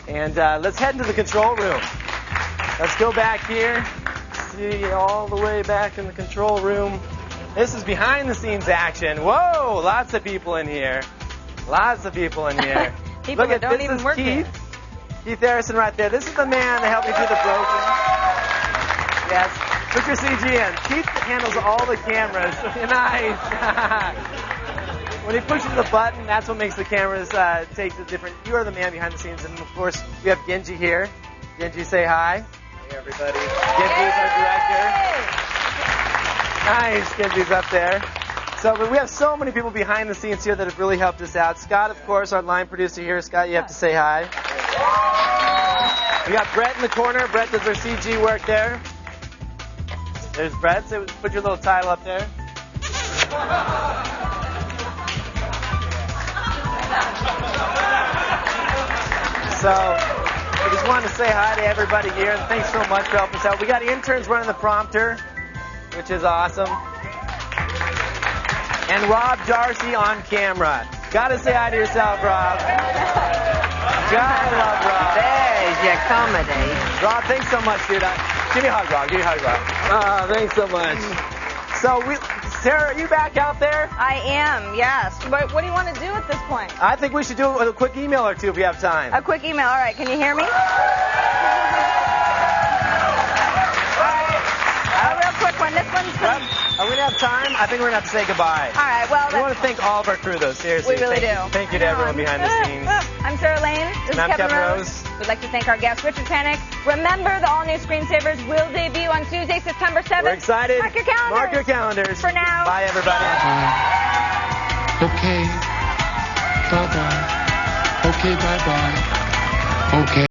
And let's head into the control room. Let's go back here. See, all the way back in the control room. This is behind the scenes action. Whoa, lots of people in here. Lots of people in here. People Look that at don't this even is work Keith. here. Keith Harrison right there. This is the man that helped me do the broken. Yes. Put your CG in. Keith handles all the cameras. Nice. When he pushes the button, that's what makes the cameras take the different. You are the man behind the scenes, and of course we have Genji here. Genji, say hi. Hey everybody. Genji is our director. Nice. Genji's up there. So, but we have so many people behind the scenes here that have really helped us out. Scott, of course, our line producer here. Scott, you have to say hi. We got Brett in the corner. Brett does our CG work there. There's Brett. So put your little title up there. So, I just wanted to say hi to everybody here, and thanks so much for helping us out. We got interns running the prompter, which is awesome. And Rob Darcy on camera. Gotta say hi to yourself, Rob. Gotta love Rob. There's your comedy. Rob, thanks so much, dude. Give me a hug, Rob. Give me a hug, Rob. Thanks so much. So, Sarah, are you back out there? I am, yes. But what do you want to do at this point? I think we should do a quick email or two if we have time. A quick email. All right. Can you hear me? Real quick one. This one's from... Are we going to have time? I think we're going to have to say goodbye. All right, well... We want to thank all of our crew, though, seriously. We really do. Thank you to everyone behind the scenes. I'm Sarah Lane. This is Kevin Rose. We'd like to thank our guest, Richard Panik. Remember, the all-new Screensavers will debut on Tuesday, September 7th. We're excited. Mark your calendars. Mark your calendars. For now. Bye, everybody. Okay. Bye-bye. Okay, bye-bye. Okay.